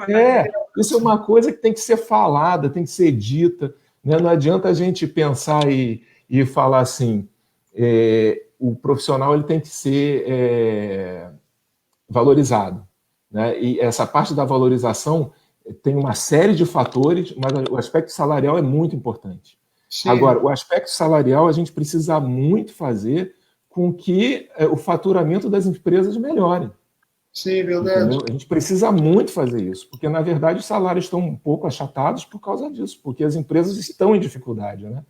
isso é uma coisa que tem que ser falada, tem que ser dita. Né? Não adianta a gente pensar e falar assim, o profissional ele tem que ser valorizado. Né? E essa parte da valorização tem uma série de fatores, mas o aspecto salarial é muito importante. Sim. Agora, o aspecto salarial a gente precisa muito fazer com que o faturamento das empresas melhore. Sim, verdade. Entendeu? A gente precisa muito fazer isso, porque, na verdade, os salários estão um pouco achatados por causa disso, porque as empresas estão em dificuldade, né?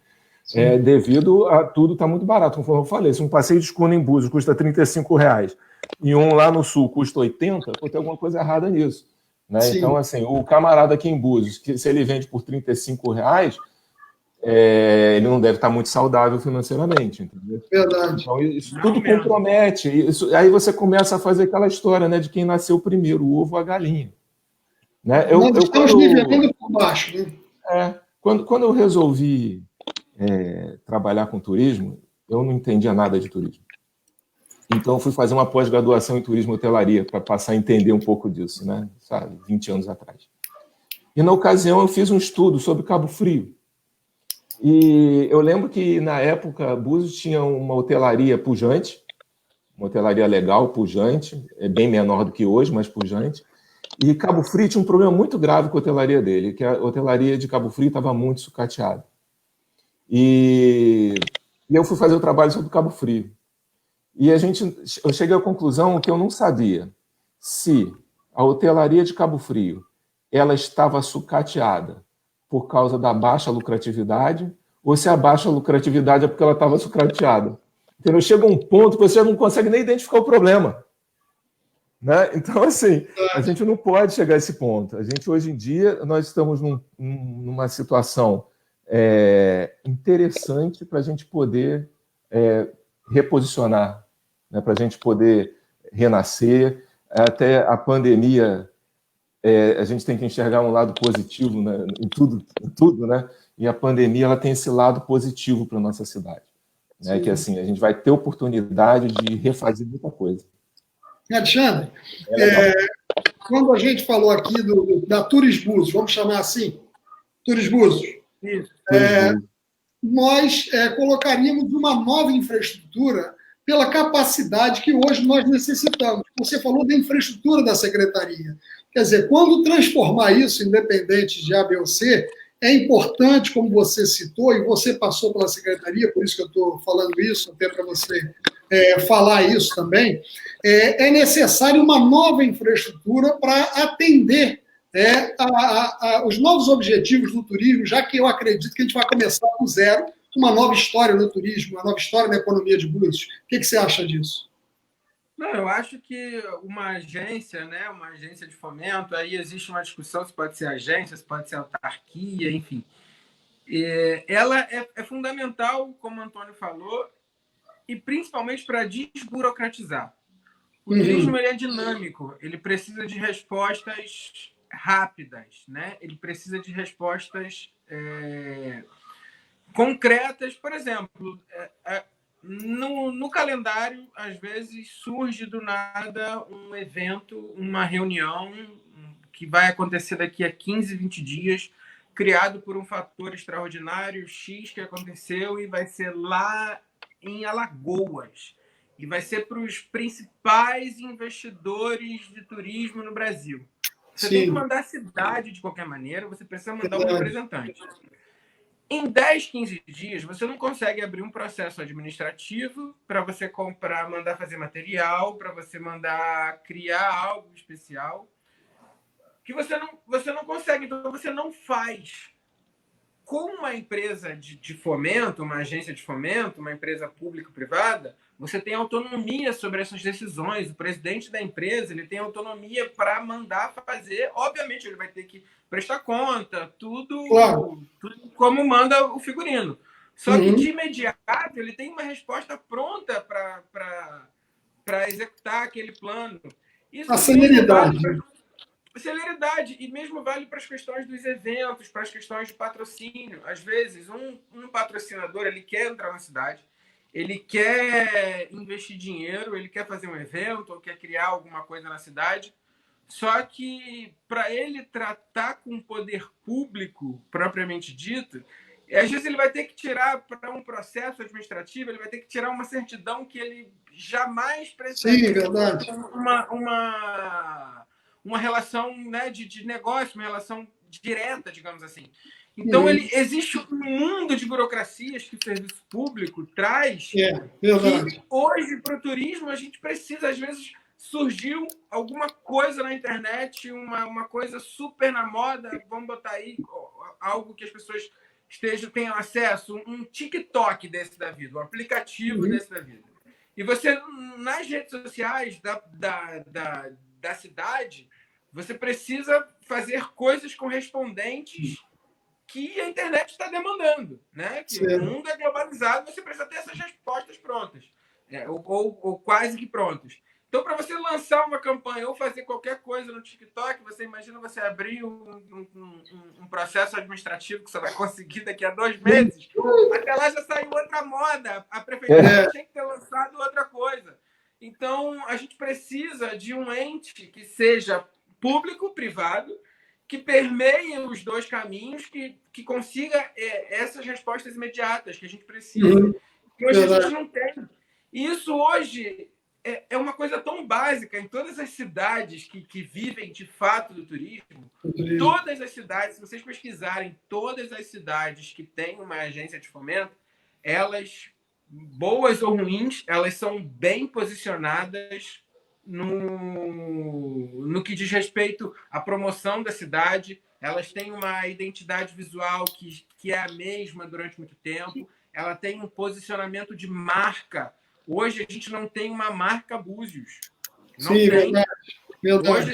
Devido a tudo estar muito barato. Como eu falei, se um passeio de escuna em Búzios custa R$35 e um lá no Sul custa 80, tem alguma coisa errada nisso. Né? Então, assim, o camarada aqui em Búzios, que se ele vende por R$35, ele não deve estar muito saudável financeiramente, entendeu? Verdade. Então, isso tudo compromete. Aí você começa a fazer aquela história, né, de quem nasceu primeiro, o ovo ou a galinha. Né? Nós estamos vivendo por baixo. Né? Quando eu resolvi trabalhar com turismo, eu não entendia nada de turismo. Então, eu fui fazer uma pós-graduação em turismo e hotelaria para passar a entender um pouco disso, né? Sabe, 20 anos atrás. E, na ocasião, eu fiz um estudo sobre Cabo Frio. E eu lembro que, na época, Búzios tinha uma hotelaria pujante, uma hotelaria legal, pujante, é bem menor do que hoje, mas pujante. E Cabo Frio tinha um problema muito grave com a hotelaria dele, que a hotelaria de Cabo Frio estava muito sucateada. E eu fui fazer o trabalho sobre Cabo Frio. E eu cheguei à conclusão que eu não sabia se a hotelaria de Cabo Frio ela estava sucateada por causa da baixa lucratividade ou se a baixa lucratividade é porque ela estava sucateada. Entendeu? Chega um ponto que você já não consegue nem identificar o problema. Né? Então, assim, a gente não pode chegar a esse ponto. A gente, hoje em dia, nós estamos numa situação interessante para a gente poder reposicionar, né? Para a gente poder renascer. Até a pandemia, a gente tem que enxergar um lado positivo, né? em tudo, né? E a pandemia ela tem esse lado positivo para a nossa cidade. Né? Que assim, a gente vai ter oportunidade de refazer muita coisa. Alexandre, quando a gente falou aqui da Turisbus, vamos chamar assim, Turisbus, nós colocaríamos uma nova infraestrutura pela capacidade que hoje nós necessitamos. Você falou da infraestrutura da secretaria. Quer dizer, quando transformar isso, independente de A, B ou C, é importante, como você citou, e você passou pela secretaria, por isso que eu estou falando isso, até para você falar isso também, é necessário uma nova infraestrutura para atender os novos objetivos do turismo, já que eu acredito que a gente vai começar do zero, uma nova história no turismo, uma nova história na economia de Búzios. O que você acha disso? Não, eu acho que uma agência, né, uma agência de fomento, aí existe uma discussão se pode ser agência, se pode ser autarquia, enfim. Ela é fundamental, como o Antônio falou, e principalmente para desburocratizar. O turismo ele é dinâmico, ele precisa de respostas rápidas, né? Ele precisa de respostas concretas. Por exemplo, no calendário, às vezes, surge do nada um evento, uma reunião que vai acontecer daqui a 15, 20 dias, criado por um fator extraordinário X que aconteceu e vai ser lá em Alagoas. E vai ser para os principais investidores de turismo no Brasil. Você tem que mandar a cidade de qualquer maneira, você precisa mandar um representante. Em 10, 15 dias, você não consegue abrir um processo administrativo para você comprar, mandar fazer material, para você mandar criar algo especial, que você não consegue, então você não faz. Com uma empresa de fomento, uma agência de fomento, uma empresa público-privada, você tem autonomia sobre essas decisões. O presidente da empresa ele tem autonomia para mandar fazer. Obviamente, ele vai ter que prestar conta, tudo como manda o figurino. Só que, de imediato, ele tem uma resposta pronta para executar aquele plano. Isso a celeridade. Celeridade, e mesmo vale para as questões dos eventos, para as questões de patrocínio. Às vezes, um patrocinador ele quer entrar na cidade, ele quer investir dinheiro, ele quer fazer um evento, ou quer criar alguma coisa na cidade, só que para ele tratar com o poder público, propriamente dito, às vezes ele vai ter que tirar, para um processo administrativo, ele vai ter que tirar uma certidão que ele jamais precisaria. Sim, verdade. Uma relação, né, de negócio, uma relação direta, digamos assim. Então, existe um mundo de burocracias que o serviço público traz, que hoje, para o turismo, a gente precisa, às vezes, surgiu alguma coisa na internet, uma coisa super na moda, vamos botar aí algo que as pessoas tenham acesso, um TikTok desse da vida, um aplicativo desse da vida. E você, nas redes sociais da cidade, você precisa fazer coisas correspondentes que a internet está demandando, né? Que o mundo é globalizado, você precisa ter essas respostas prontas, ou quase que prontas. Então, para você lançar uma campanha ou fazer qualquer coisa no TikTok, você imagina você abrir um processo administrativo que você vai conseguir daqui a 2 meses. Até lá já saiu outra moda. A prefeitura tinha que ter lançado outra coisa. Então, a gente precisa de um ente que seja público-privado, que permeie os dois caminhos, que consiga essas respostas imediatas que a gente precisa. Que hoje a gente não tem. E isso hoje é uma coisa tão básica em todas as cidades que vivem de fato do turismo. Todas as cidades, se vocês pesquisarem, todas as cidades que têm uma agência de fomento, elas, boas ou ruins, elas são bem posicionadas no que diz respeito à promoção da cidade. Elas têm uma identidade visual que é a mesma durante muito tempo. Ela tem um posicionamento de marca. Hoje a gente não tem uma marca Búzios. Não tem. Verdade. Hoje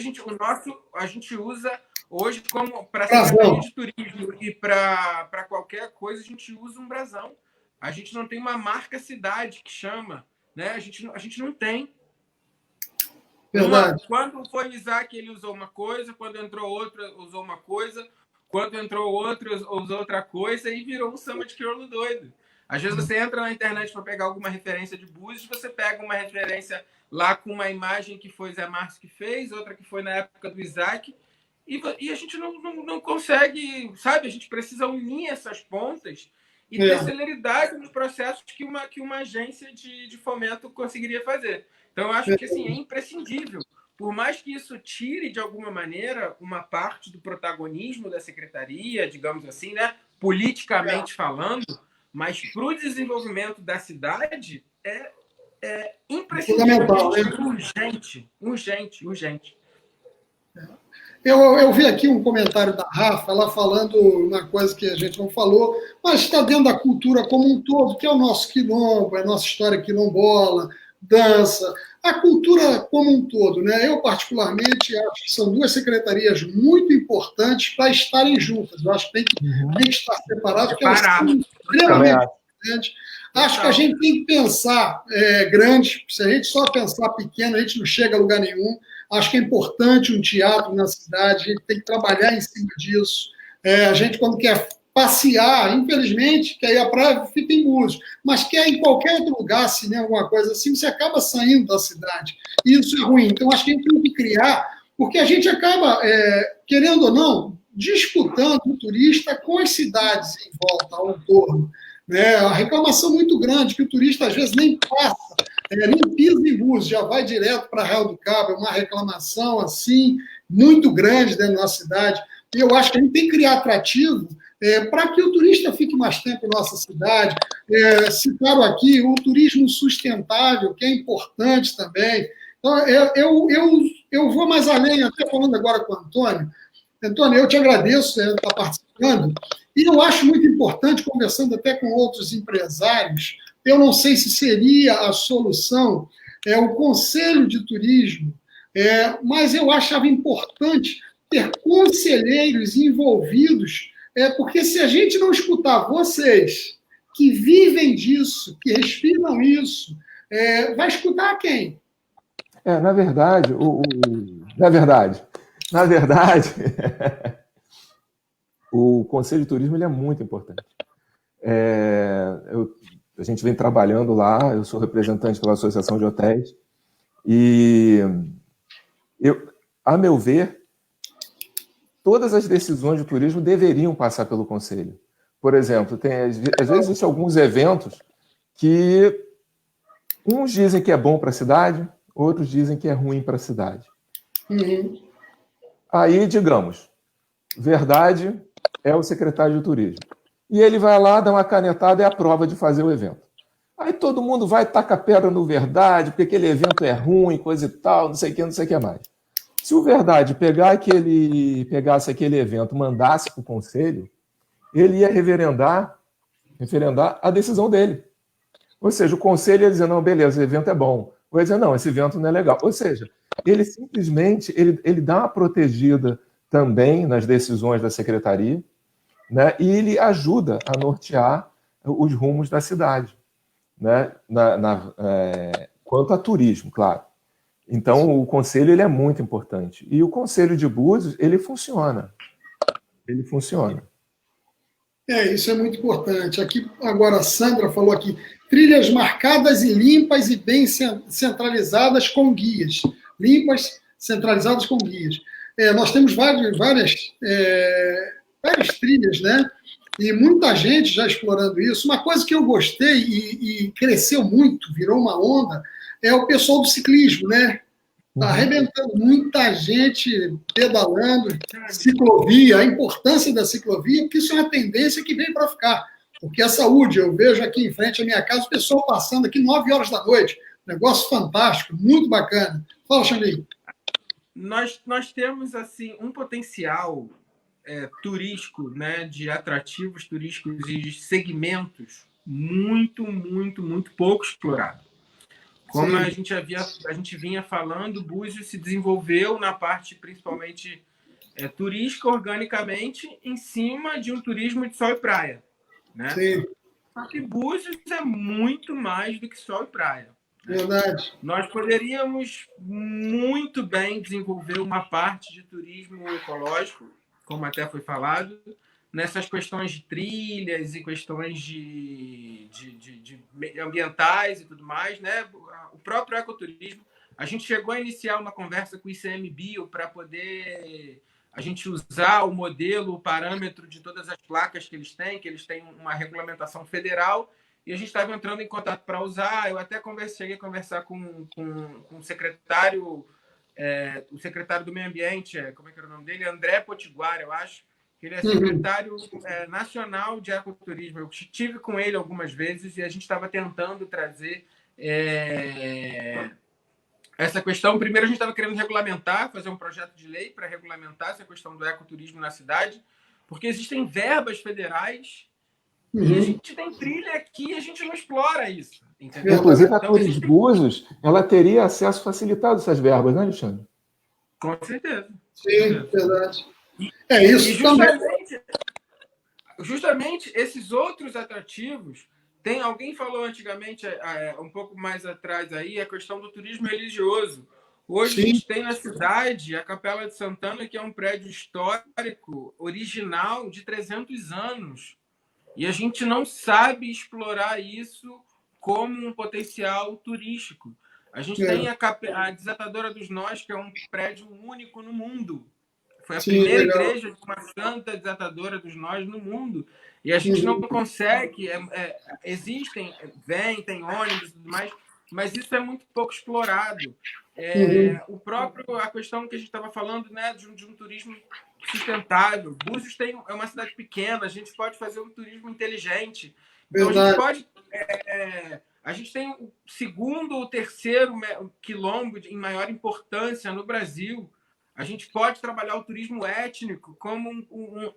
a gente usa hoje como para secretaria de turismo e para qualquer coisa a gente usa um brasão. A gente não tem uma marca cidade que chama, né? A gente não tem. Quando foi o Isaac, ele usou uma coisa, quando entrou outra, usou uma coisa, quando entrou outra, usou outra coisa e virou um samba de crioulo doido. Às vezes você entra na internet para pegar alguma referência de Búzios, você pega uma referência lá com uma imagem que foi Zé Márcio que fez, outra que foi na época do Isaac, e a gente não consegue, sabe? A gente precisa unir essas pontas e ter celeridade nos processos que uma agência de fomento conseguiria fazer. Então, eu acho que assim, é imprescindível. Por mais que isso tire, de alguma maneira, uma parte do protagonismo da secretaria, digamos assim, né? Politicamente falando, mas para o desenvolvimento da cidade é imprescindível. Urgente. Eu vi aqui um comentário da Rafa, ela falando uma coisa que a gente não falou, mas está dentro da cultura como um todo, que é o nosso quilombo, a nossa história quilombola, dança, a cultura como um todo, né? Eu, particularmente, acho que são duas secretarias muito importantes para estarem juntas. Eu acho que tem que estar separado, porque elas são extremamente importantes. Acho que a gente tem que pensar grande. Se a gente só pensar pequeno, a gente não chega a lugar nenhum. Acho que é importante um teatro na cidade, a gente tem que trabalhar em cima disso. A gente, quando quer passear, infelizmente, quer ir à praia, fica em Búzios, mas quer ir em qualquer outro lugar, cinema, alguma coisa assim, você acaba saindo da cidade. E isso é ruim. Então, acho que a gente tem que criar, porque a gente acaba, querendo ou não, disputando o turista com as cidades em volta, ao entorno. A reclamação muito grande, que o turista, às vezes, nem passa, nem pisa em Búzios, já vai direto para Arraial do Cabo. É uma reclamação, assim, muito grande dentro da nossa cidade. E eu acho que a gente tem que criar atrativo para que o turista fique mais tempo em nossa cidade. Citaram aqui o turismo sustentável, que é importante também. Então, eu vou mais além, até falando agora com o Antônio. Antônio, eu te agradeço por estar participando, e eu acho muito importante, conversando até com outros empresários, eu não sei se seria a solução, o Conselho de Turismo, mas eu achava importante ter conselheiros envolvidos, porque se a gente não escutar vocês, que vivem disso, que respiram isso, vai escutar quem? Na verdade, o Conselho de Turismo ele é muito importante. A gente vem trabalhando lá, eu sou representante pela Associação de Hotéis, e a meu ver, todas as decisões de turismo deveriam passar pelo Conselho. Por exemplo, às vezes existem alguns eventos que uns dizem que é bom para a cidade, outros dizem que é ruim para a cidade. Aí, digamos, verdade é o secretário de turismo. E ele vai lá, dá uma canetada e aprova de fazer o evento. Aí todo mundo vai tacar pedra no verdade, porque aquele evento é ruim, coisa e tal, não sei o que mais. Se o verdade pegasse aquele evento, mandasse para o conselho, ele ia referendar a decisão dele. Ou seja, o conselho ia dizer, não, beleza, o evento é bom. Ou ia dizer, não, esse evento não é legal. Ou seja, ele simplesmente ele dá uma protegida também nas decisões da secretaria, né? E ele ajuda a nortear os rumos da cidade, né? Quanto a turismo, claro. Então, o conselho ele é muito importante. E o Conselho de Búzios, ele funciona. Ele funciona. Isso é muito importante. Aqui, agora, a Sandra falou aqui, trilhas marcadas e limpas e bem centralizadas com guias. Limpas, centralizadas com guias. Nós temos várias trilhas, né? E muita gente já explorando isso. Uma coisa que eu gostei e cresceu muito, virou uma onda, é o pessoal do ciclismo, né? Está arrebentando muita gente pedalando, ciclovia, a importância da ciclovia, porque isso é uma tendência que vem para ficar. Porque a saúde, eu vejo aqui em frente à minha casa, o pessoal passando aqui 9 horas da noite. Negócio fantástico, muito bacana. Fala, Xandinho. Nós temos assim um potencial turístico, né, de atrativos turísticos e de segmentos muito, muito, muito pouco explorado. Como a gente vinha falando, Búzios se desenvolveu na parte principalmente turística organicamente em cima de um turismo de sol e praia, né? Sim. Só que Búzios é muito mais do que sol e praia. Né? Verdade. Nós poderíamos muito bem desenvolver uma parte de turismo ecológico, como até foi falado, nessas questões de trilhas e questões de ambientais e tudo mais, né? O próprio ecoturismo. A gente chegou a iniciar uma conversa com o ICMBio para poder a gente usar o modelo, o parâmetro de todas as placas que eles têm uma regulamentação federal, e a gente estava entrando em contato para usar. Eu até cheguei a conversar com o secretário do Meio Ambiente, como é que era o nome dele? André Potiguar, eu acho. Ele é secretário nacional de ecoturismo. Eu estive com ele algumas vezes e a gente estava tentando trazer essa questão. Primeiro, a gente estava querendo regulamentar, fazer um projeto de lei para regulamentar essa questão do ecoturismo na cidade, porque existem verbas federais e a gente tem trilha aqui e a gente não explora isso. Entendeu? Inclusive, a Torres de Búzios, ela teria acesso facilitado a essas verbas, né, Alexandre? Com certeza. Sim, verdade. Isso justamente esses outros atrativos. Alguém falou antigamente, um pouco mais atrás aí, a questão do turismo religioso. Hoje a gente tem na cidade a Capela de Santana, que é um prédio histórico, original, de 300 anos. E a gente não sabe explorar isso como um potencial turístico. A gente tem a Desatadora dos Nós, que é um prédio único no mundo. Foi a primeira igreja de uma santa desatadora dos nós no mundo. E a gente não consegue. Tem ônibus e tudo mais, mas isso é muito pouco explorado. A questão que a gente estava falando, né, de um turismo sustentável. Búzios é uma cidade pequena, a gente pode fazer um turismo inteligente. Então, a gente tem o segundo ou terceiro quilombo em maior importância no Brasil. A gente pode trabalhar o turismo étnico como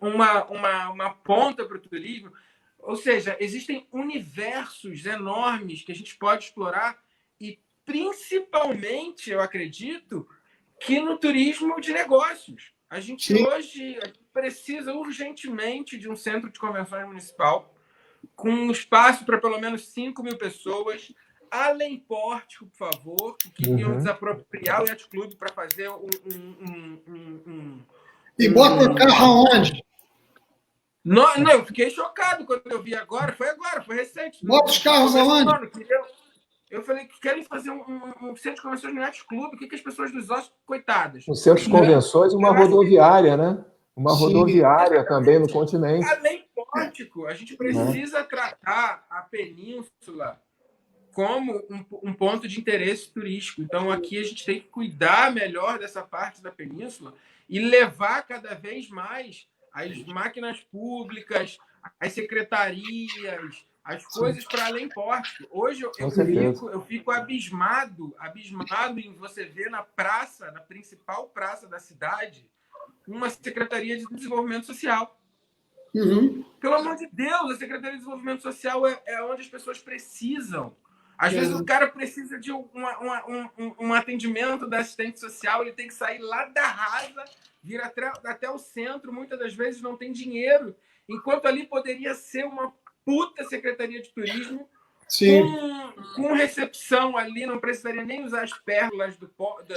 uma ponta para o turismo. Ou seja, existem universos enormes que a gente pode explorar e, principalmente, eu acredito, que no turismo de negócios. A gente hoje precisa urgentemente de um centro de convenções municipal com um espaço para pelo menos 5.000 pessoas, além pórtico, por favor, que iam desapropriar o Yacht Club para fazer E bota o carro aonde? Não, eu fiquei chocado quando eu vi agora, foi recente. Bota os carros aonde? Eu falei que querem fazer um centro de convenções no Yacht Club, o que as pessoas dos ossos, coitadas. Um centro de convenções e uma rodoviária, né? Uma rodoviária também no continente. Além pórtico, a gente precisa tratar a península como um ponto de interesse turístico. Então, aqui a gente tem que cuidar melhor dessa parte da península e levar cada vez mais as máquinas públicas, as secretarias, as coisas para além pórtico. Hoje eu fico abismado em você ver na principal praça da cidade, uma Secretaria de Desenvolvimento Social. Pelo amor de Deus, a Secretaria de Desenvolvimento Social é onde as pessoas precisam. Às vezes o cara precisa de um atendimento da assistente social, ele tem que sair lá da rasa, vir até o centro, muitas das vezes não tem dinheiro, enquanto ali poderia ser uma puta Secretaria de Turismo, com recepção ali, não precisaria nem usar as pérgolas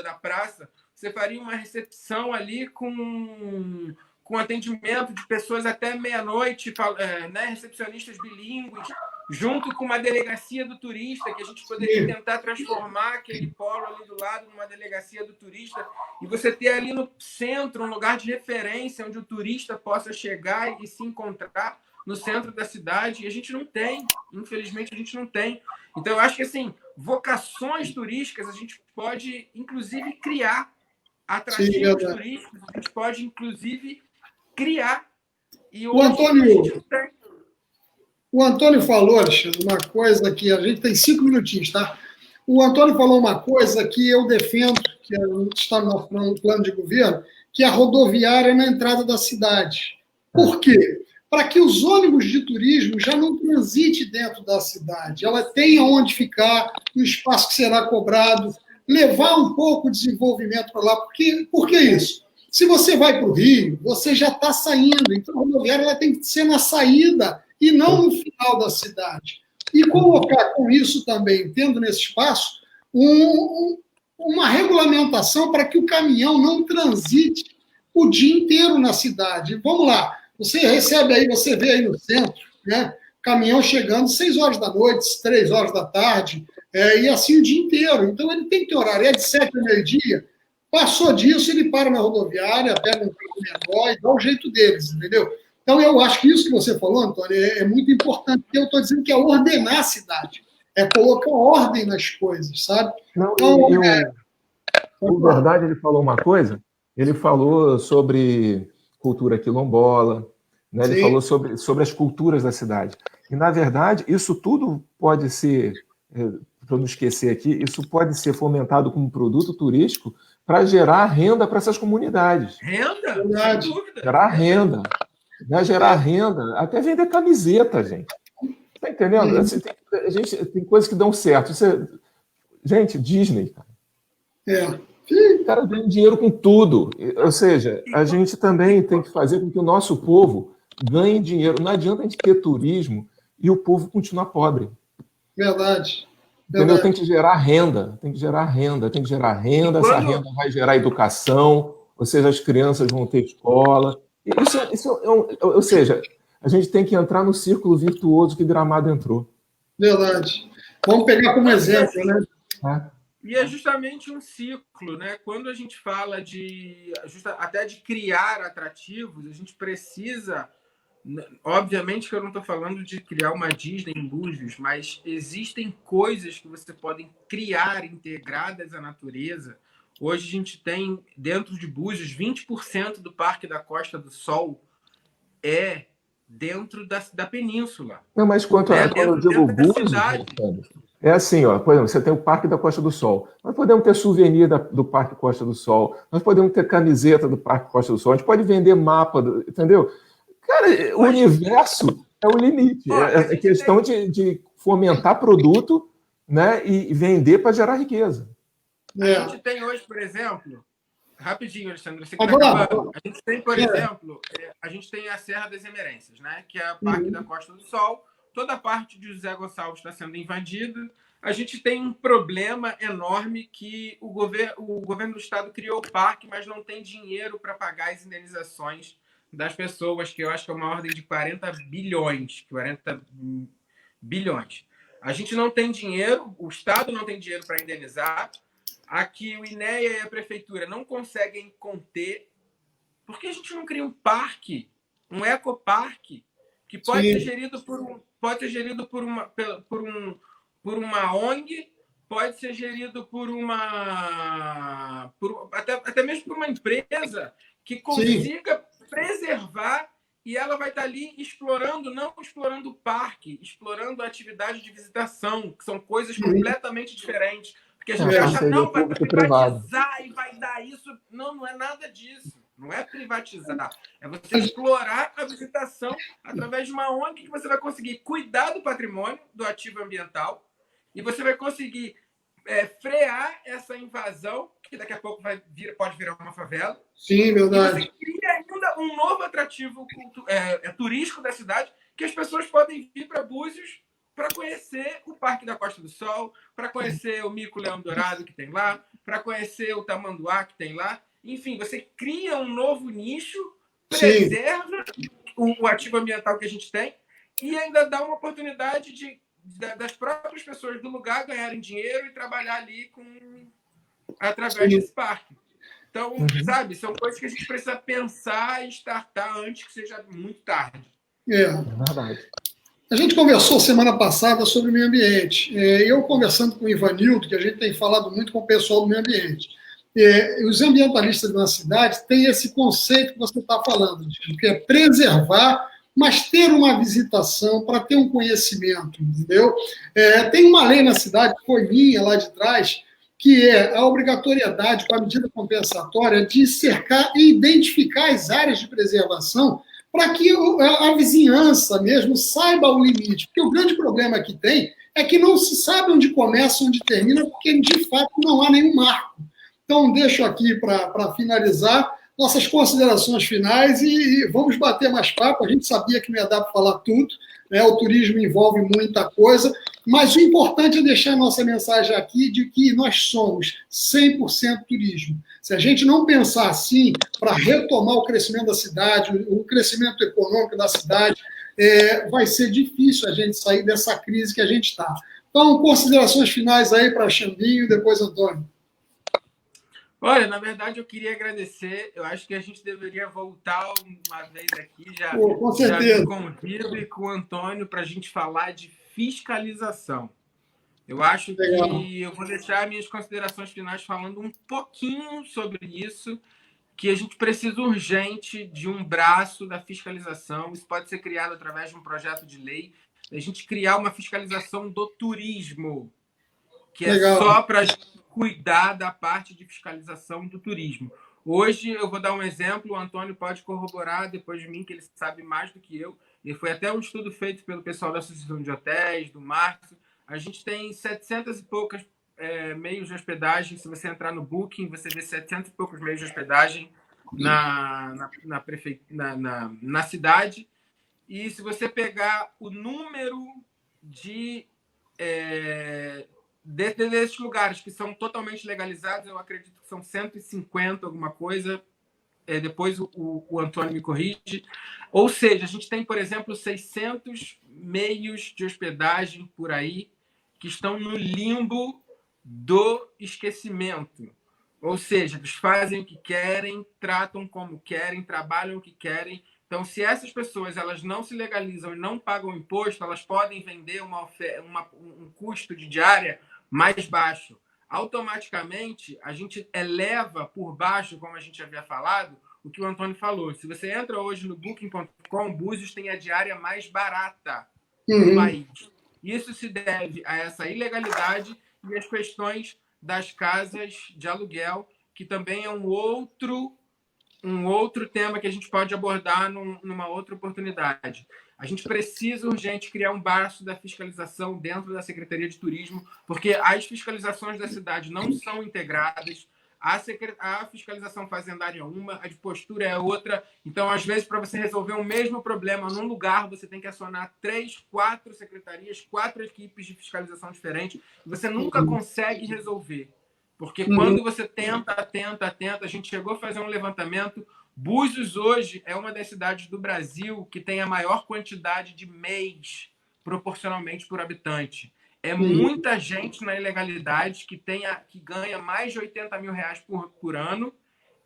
da praça, você faria uma recepção ali com atendimento de pessoas até meia-noite, né, recepcionistas bilíngues, junto com uma delegacia do turista, que a gente poderia tentar transformar aquele polo ali do lado numa delegacia do turista, e você ter ali no centro um lugar de referência onde o turista possa chegar e se encontrar no centro da cidade, e a gente não tem, infelizmente a gente não tem. Então eu acho que assim, vocações turísticas a gente pode inclusive criar, atrativos turísticos a gente pode inclusive criar, e hoje a gente não tem. O Antônio falou, Alexandre, uma coisa que a gente tem 5 minutinhos, tá? O Antônio falou uma coisa que eu defendo, que está no nosso plano de governo, que é a rodoviária na entrada da cidade. Por quê? Para que os ônibus de turismo já não transitem dentro da cidade. Ela tenha onde ficar, no espaço que será cobrado, levar um pouco de desenvolvimento para lá. Por que isso? Se você vai para o Rio, você já está saindo. Então, a rodoviária ela tem que ser na saída e não no final da cidade. E colocar com isso também, tendo nesse espaço, uma regulamentação para que o caminhão não transite o dia inteiro na cidade. Vamos lá, você recebe aí, você vê aí no centro, né, caminhão chegando 6 horas da noite, 3 horas da tarde, e assim o dia inteiro. Então ele tem que ter horário, é de 7 ao meio-dia, passou disso, ele para na rodoviária, pega um carro menor e dá o jeito deles, entendeu? Então, eu acho que isso que você falou, Antônio, é muito importante, porque eu estou dizendo que é ordenar a cidade, é colocar ordem nas coisas, sabe? Não, então, o Verdade, ele falou uma coisa, ele falou sobre cultura quilombola, né? Ele falou sobre as culturas da cidade. E, na verdade, isso tudo pode ser, para não esquecer aqui, isso pode ser fomentado como produto turístico para gerar renda para essas comunidades. Renda? Sem dúvida. Gerar renda. Né, gerar renda, até vender camiseta, gente. Tá entendendo? Assim, tem coisas que dão certo. Gente, Disney, cara. O cara ganha dinheiro com tudo. Ou seja, a gente também tem que fazer com que o nosso povo ganhe dinheiro. Não adianta a gente ter turismo e o povo continuar pobre. Verdade. Entendeu? Tem que gerar renda. Essa renda vai gerar educação, ou seja, as crianças vão ter escola. Ou seja, a gente tem que entrar no círculo virtuoso que Gramado entrou. Verdade. Vamos pegar como exemplo, né? E é justamente um ciclo, né? Quando a gente fala até de criar atrativos, a gente precisa... Obviamente que eu não estou falando de criar uma Disney em Búzios, mas existem coisas que você pode criar integradas à natureza. Hoje a gente tem, dentro de Búzios, 20% do Parque da Costa do Sol é dentro da península. Não, mas quando eu digo Búzios, é assim, ó, por exemplo, você tem o Parque da Costa do Sol. Nós podemos ter souvenir do Parque Costa do Sol, nós podemos ter camiseta do Parque Costa do Sol, a gente pode vender mapa, entendeu? Cara, o universo é o limite. É questão de fomentar produto, né, e vender para gerar riqueza. A gente tem hoje, por exemplo, rapidinho, Alexandre, você que tá acabando. A gente tem, por exemplo, a gente tem a Serra das Emerências, né, que é o Parque da Costa do Sol. Toda a parte de José Gonçalves está sendo invadida. A gente tem um problema enorme que o governo do estado criou o parque, mas não tem dinheiro para pagar as indenizações das pessoas, que eu acho que é uma ordem de 40 bilhões. 40 bilhões. A gente não tem dinheiro, o estado não tem dinheiro para indenizar. Aqui o INEA e a prefeitura não conseguem conter. Por que a gente não cria um parque, um ecoparque, que pode ser gerido por uma ONG, pode ser gerido até mesmo por uma empresa que consiga preservar, e ela vai estar ali explorando, não explorando o parque, explorando a atividade de visitação, que são coisas completamente diferentes. Porque a gente acha, não, vai privatizar e vai dar isso. Não, não é nada disso. Não é privatizar. É você explorar a visitação através de uma ONG que você vai conseguir cuidar do patrimônio, do ativo ambiental, e você vai conseguir frear essa invasão, que daqui a pouco pode virar uma favela. Sim, verdade. E você cria ainda um novo atrativo turístico da cidade, que as pessoas podem vir para Búzios para conhecer o Parque da Costa do Sol, para conhecer o Mico-Leão Dourado que tem lá, para conhecer o Tamanduá que tem lá. Enfim, você cria um novo nicho, preserva o ativo ambiental que a gente tem e ainda dá uma oportunidade das próprias pessoas do lugar ganharem dinheiro e trabalhar ali através desse parque. Então, sabe, são coisas que a gente precisa pensar e startar antes que seja muito tarde. Verdade. A gente conversou semana passada sobre o meio ambiente. Eu conversando com o Ivanildo, que a gente tem falado muito com o pessoal do meio ambiente. Os ambientalistas na cidade têm esse conceito que você está falando, que é preservar, mas ter uma visitação para ter um conhecimento, entendeu? Tem uma lei na cidade, que foi minha lá de trás, que é a obrigatoriedade, com a medida compensatória, de cercar e identificar as áreas de preservação para que a vizinhança mesmo saiba o limite. Porque o grande problema que tem é que não se sabe onde começa, onde termina, porque de fato não há nenhum marco. Então, deixo aqui para finalizar nossas considerações finais e vamos bater mais papo. A gente sabia que não ia dar para falar tudo, né? O turismo envolve muita coisa, mas o importante é deixar a nossa mensagem aqui de que nós somos 100% turismo. Se a gente não pensar assim, para retomar o crescimento da cidade, o crescimento econômico da cidade, vai ser difícil a gente sair dessa crise que a gente está. Então, considerações finais aí para Xambinho e depois Antônio. Olha, na verdade, eu queria agradecer. Eu acho que a gente deveria voltar uma vez aqui, com certeza. Já com o Guido e com o Antônio, para a gente falar de fiscalização. Eu acho que eu vou deixar minhas considerações finais falando um pouquinho sobre isso, que a gente precisa urgente de um braço da fiscalização. Isso pode ser criado através de um projeto de lei. A gente criar uma fiscalização do turismo, que é só para cuidar da parte de fiscalização do turismo. Hoje, eu vou dar um exemplo, o Antônio pode corroborar depois de mim, que ele sabe mais do que eu. E foi até um estudo feito pelo pessoal da Associação de Hotéis, do Márcio. A gente tem 700 e poucas meios de hospedagem. Se você entrar no Booking, você vê 700 e poucos meios de hospedagem na cidade. E se você pegar o número desses lugares que são totalmente legalizados, eu acredito que são 150, alguma coisa. Depois o Antônio me corrige. Ou seja, a gente tem, por exemplo, 600 meios de hospedagem por aí que estão no limbo do esquecimento. Ou seja, eles fazem o que querem, tratam como querem, trabalham o que querem. Então, se essas pessoas elas não se legalizam e não pagam imposto, elas podem vender um custo de diária mais baixo. Automaticamente, a gente eleva por baixo, como a gente havia falado, o que o Antônio falou. Se você entra hoje no Booking.com, Búzios tem a diária mais barata do país. Isso se deve a essa ilegalidade e as questões das casas de aluguel, que também é um outro tema que a gente pode abordar numa outra oportunidade. A gente precisa urgente criar um braço da fiscalização dentro da Secretaria de Turismo, porque as fiscalizações da cidade não são integradas. A fiscalização fazendária é uma, a de postura é outra. Então, às vezes, para você resolver o mesmo problema num lugar, você tem que acionar 3, 4 secretarias, 4 equipes de fiscalização diferentes. Você nunca consegue resolver. Porque quando você tenta, a gente chegou a fazer um levantamento. Búzios hoje é uma das cidades do Brasil que tem a maior quantidade de MEIs proporcionalmente por habitante. É muita gente na ilegalidade que ganha mais de R$80 mil por ano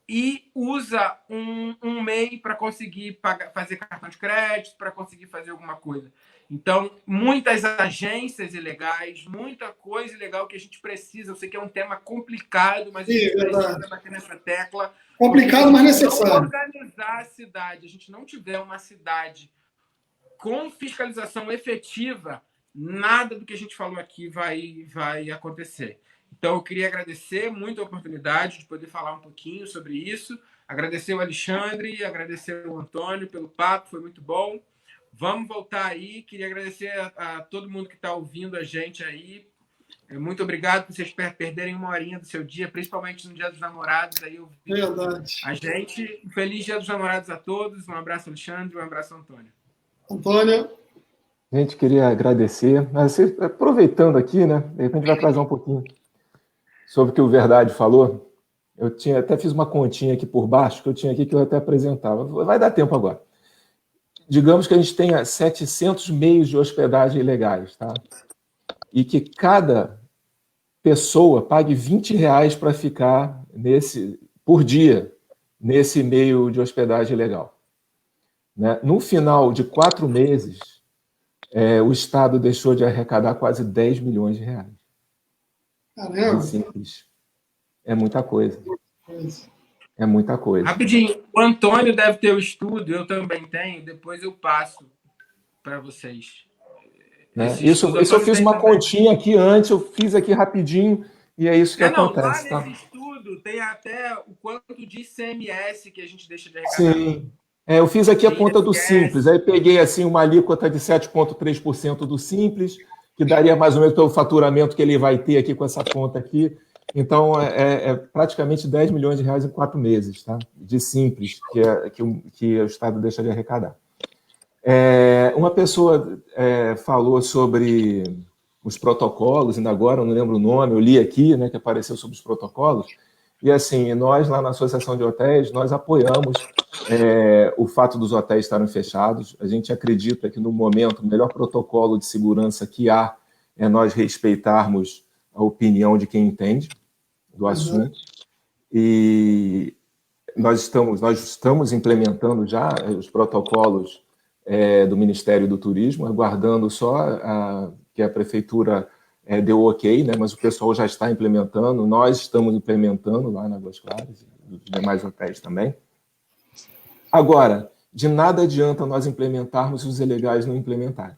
e usa um MEI para conseguir fazer cartão de crédito, para conseguir fazer alguma coisa. Então, muitas agências ilegais, muita coisa ilegal que a gente precisa. Eu sei que é um tema complicado, mas a gente precisa bater nessa tecla. Complicado, mas necessário. Organizar a cidade, a gente não tiver uma cidade com fiscalização efetiva, nada do que a gente falou aqui vai acontecer. Então, eu queria agradecer muito a oportunidade de poder falar um pouquinho sobre isso. Agradecer o Alexandre, agradecer o Antônio pelo papo, foi muito bom. Vamos voltar aí. Queria agradecer a todo mundo que está ouvindo a gente aí. Muito obrigado por vocês perderem uma horinha do seu dia, principalmente no Dia dos Namorados. Aí Verdade. A gente. Feliz Dia dos Namorados a todos. Um abraço, Alexandre. Um abraço, Antônio. Antônio. A gente queria agradecer. Mas, aproveitando aqui, né? De repente vai trazer um pouquinho sobre o que o Verdade falou. Eu até fiz uma continha aqui por baixo, que eu tinha aqui, que eu até apresentava. Vai dar tempo agora. digamos que a gente tenha 700 meios de hospedagem legais, tá? E que cada pessoa pague R$ 20 para ficar por dia nesse meio de hospedagem legal. Né? No final de 4 meses, o Estado deixou de arrecadar quase R$ 10 milhões. Caramba! Simples. É muita coisa. É muita coisa. Rapidinho, o Antônio deve ter o estudo, eu também tenho, depois eu passo para vocês. Né? Isso eu fiz uma continha aqui antes, eu fiz aqui rapidinho, e é isso que acontece. Lá nesse estudo tem até o quanto de ICMS que a gente deixa de arrecadar. Sim. Eu fiz aqui a conta do Simples, aí peguei assim, uma alíquota de 7,3% do Simples, que daria mais ou menos pelo faturamento que ele vai ter aqui com essa conta aqui. Então, é praticamente R$ 10 milhões em 4 meses, tá? De Simples, que o Estado deixa de arrecadar. Uma pessoa falou sobre os protocolos, ainda agora, eu não lembro o nome, eu li aqui, né, que apareceu sobre os protocolos, e assim, nós lá na Associação de Hotéis, nós apoiamos o fato dos hotéis estarem fechados. A gente acredita que no momento o melhor protocolo de segurança que há é nós respeitarmos a opinião de quem entende do assunto. E nós estamos implementando já os protocolos do Ministério do Turismo, aguardando só que a Prefeitura deu ok, né? Mas o pessoal já está implementando, nós estamos implementando lá na Águas Claras, e os demais hotéis também. Agora, de nada adianta nós implementarmos se os ilegais não implementarem.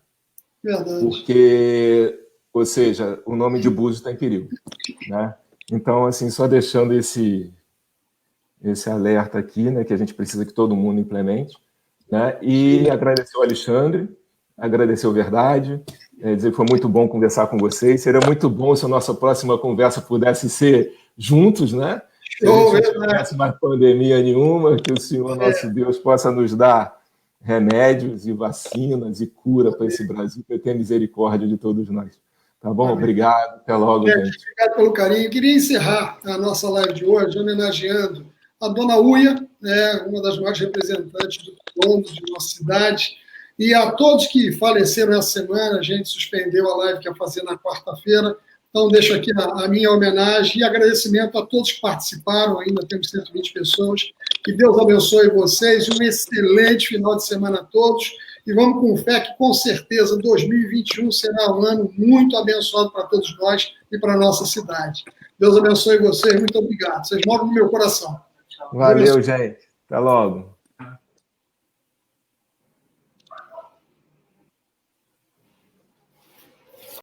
Verdade. Porque, ou seja, o nome de Búzios está em perigo. Né? Então, assim, só deixando esse alerta aqui, né, que a gente precisa que todo mundo implemente. Né? E agradecer ao Alexandre, agradecer ao Verdade, dizer que foi muito bom conversar com vocês. Seria muito bom se a nossa próxima conversa pudesse ser juntos, né? Se a gente não tivesse mais pandemia nenhuma, que o Senhor, nosso Deus, possa nos dar remédios e vacinas e cura para esse Brasil, que tenha misericórdia de todos nós. Tá bom? Amém. Obrigado. Até logo, gente. Obrigado pelo carinho. Eu queria encerrar a nossa live de hoje homenageando a Dona Uia, né, uma das maiores representantes do quilombo de nossa cidade, e a todos que faleceram essa semana. A gente suspendeu a live que ia fazer na quarta-feira. Então, deixo aqui a minha homenagem e agradecimento a todos que participaram. Ainda temos 120 pessoas. Que Deus abençoe vocês. Um excelente final de semana a todos. E vamos com fé que, com certeza, 2021 será um ano muito abençoado para todos nós e para a nossa cidade. Deus abençoe vocês. Muito obrigado. Vocês moram no meu coração. Valeu, gente. Até logo.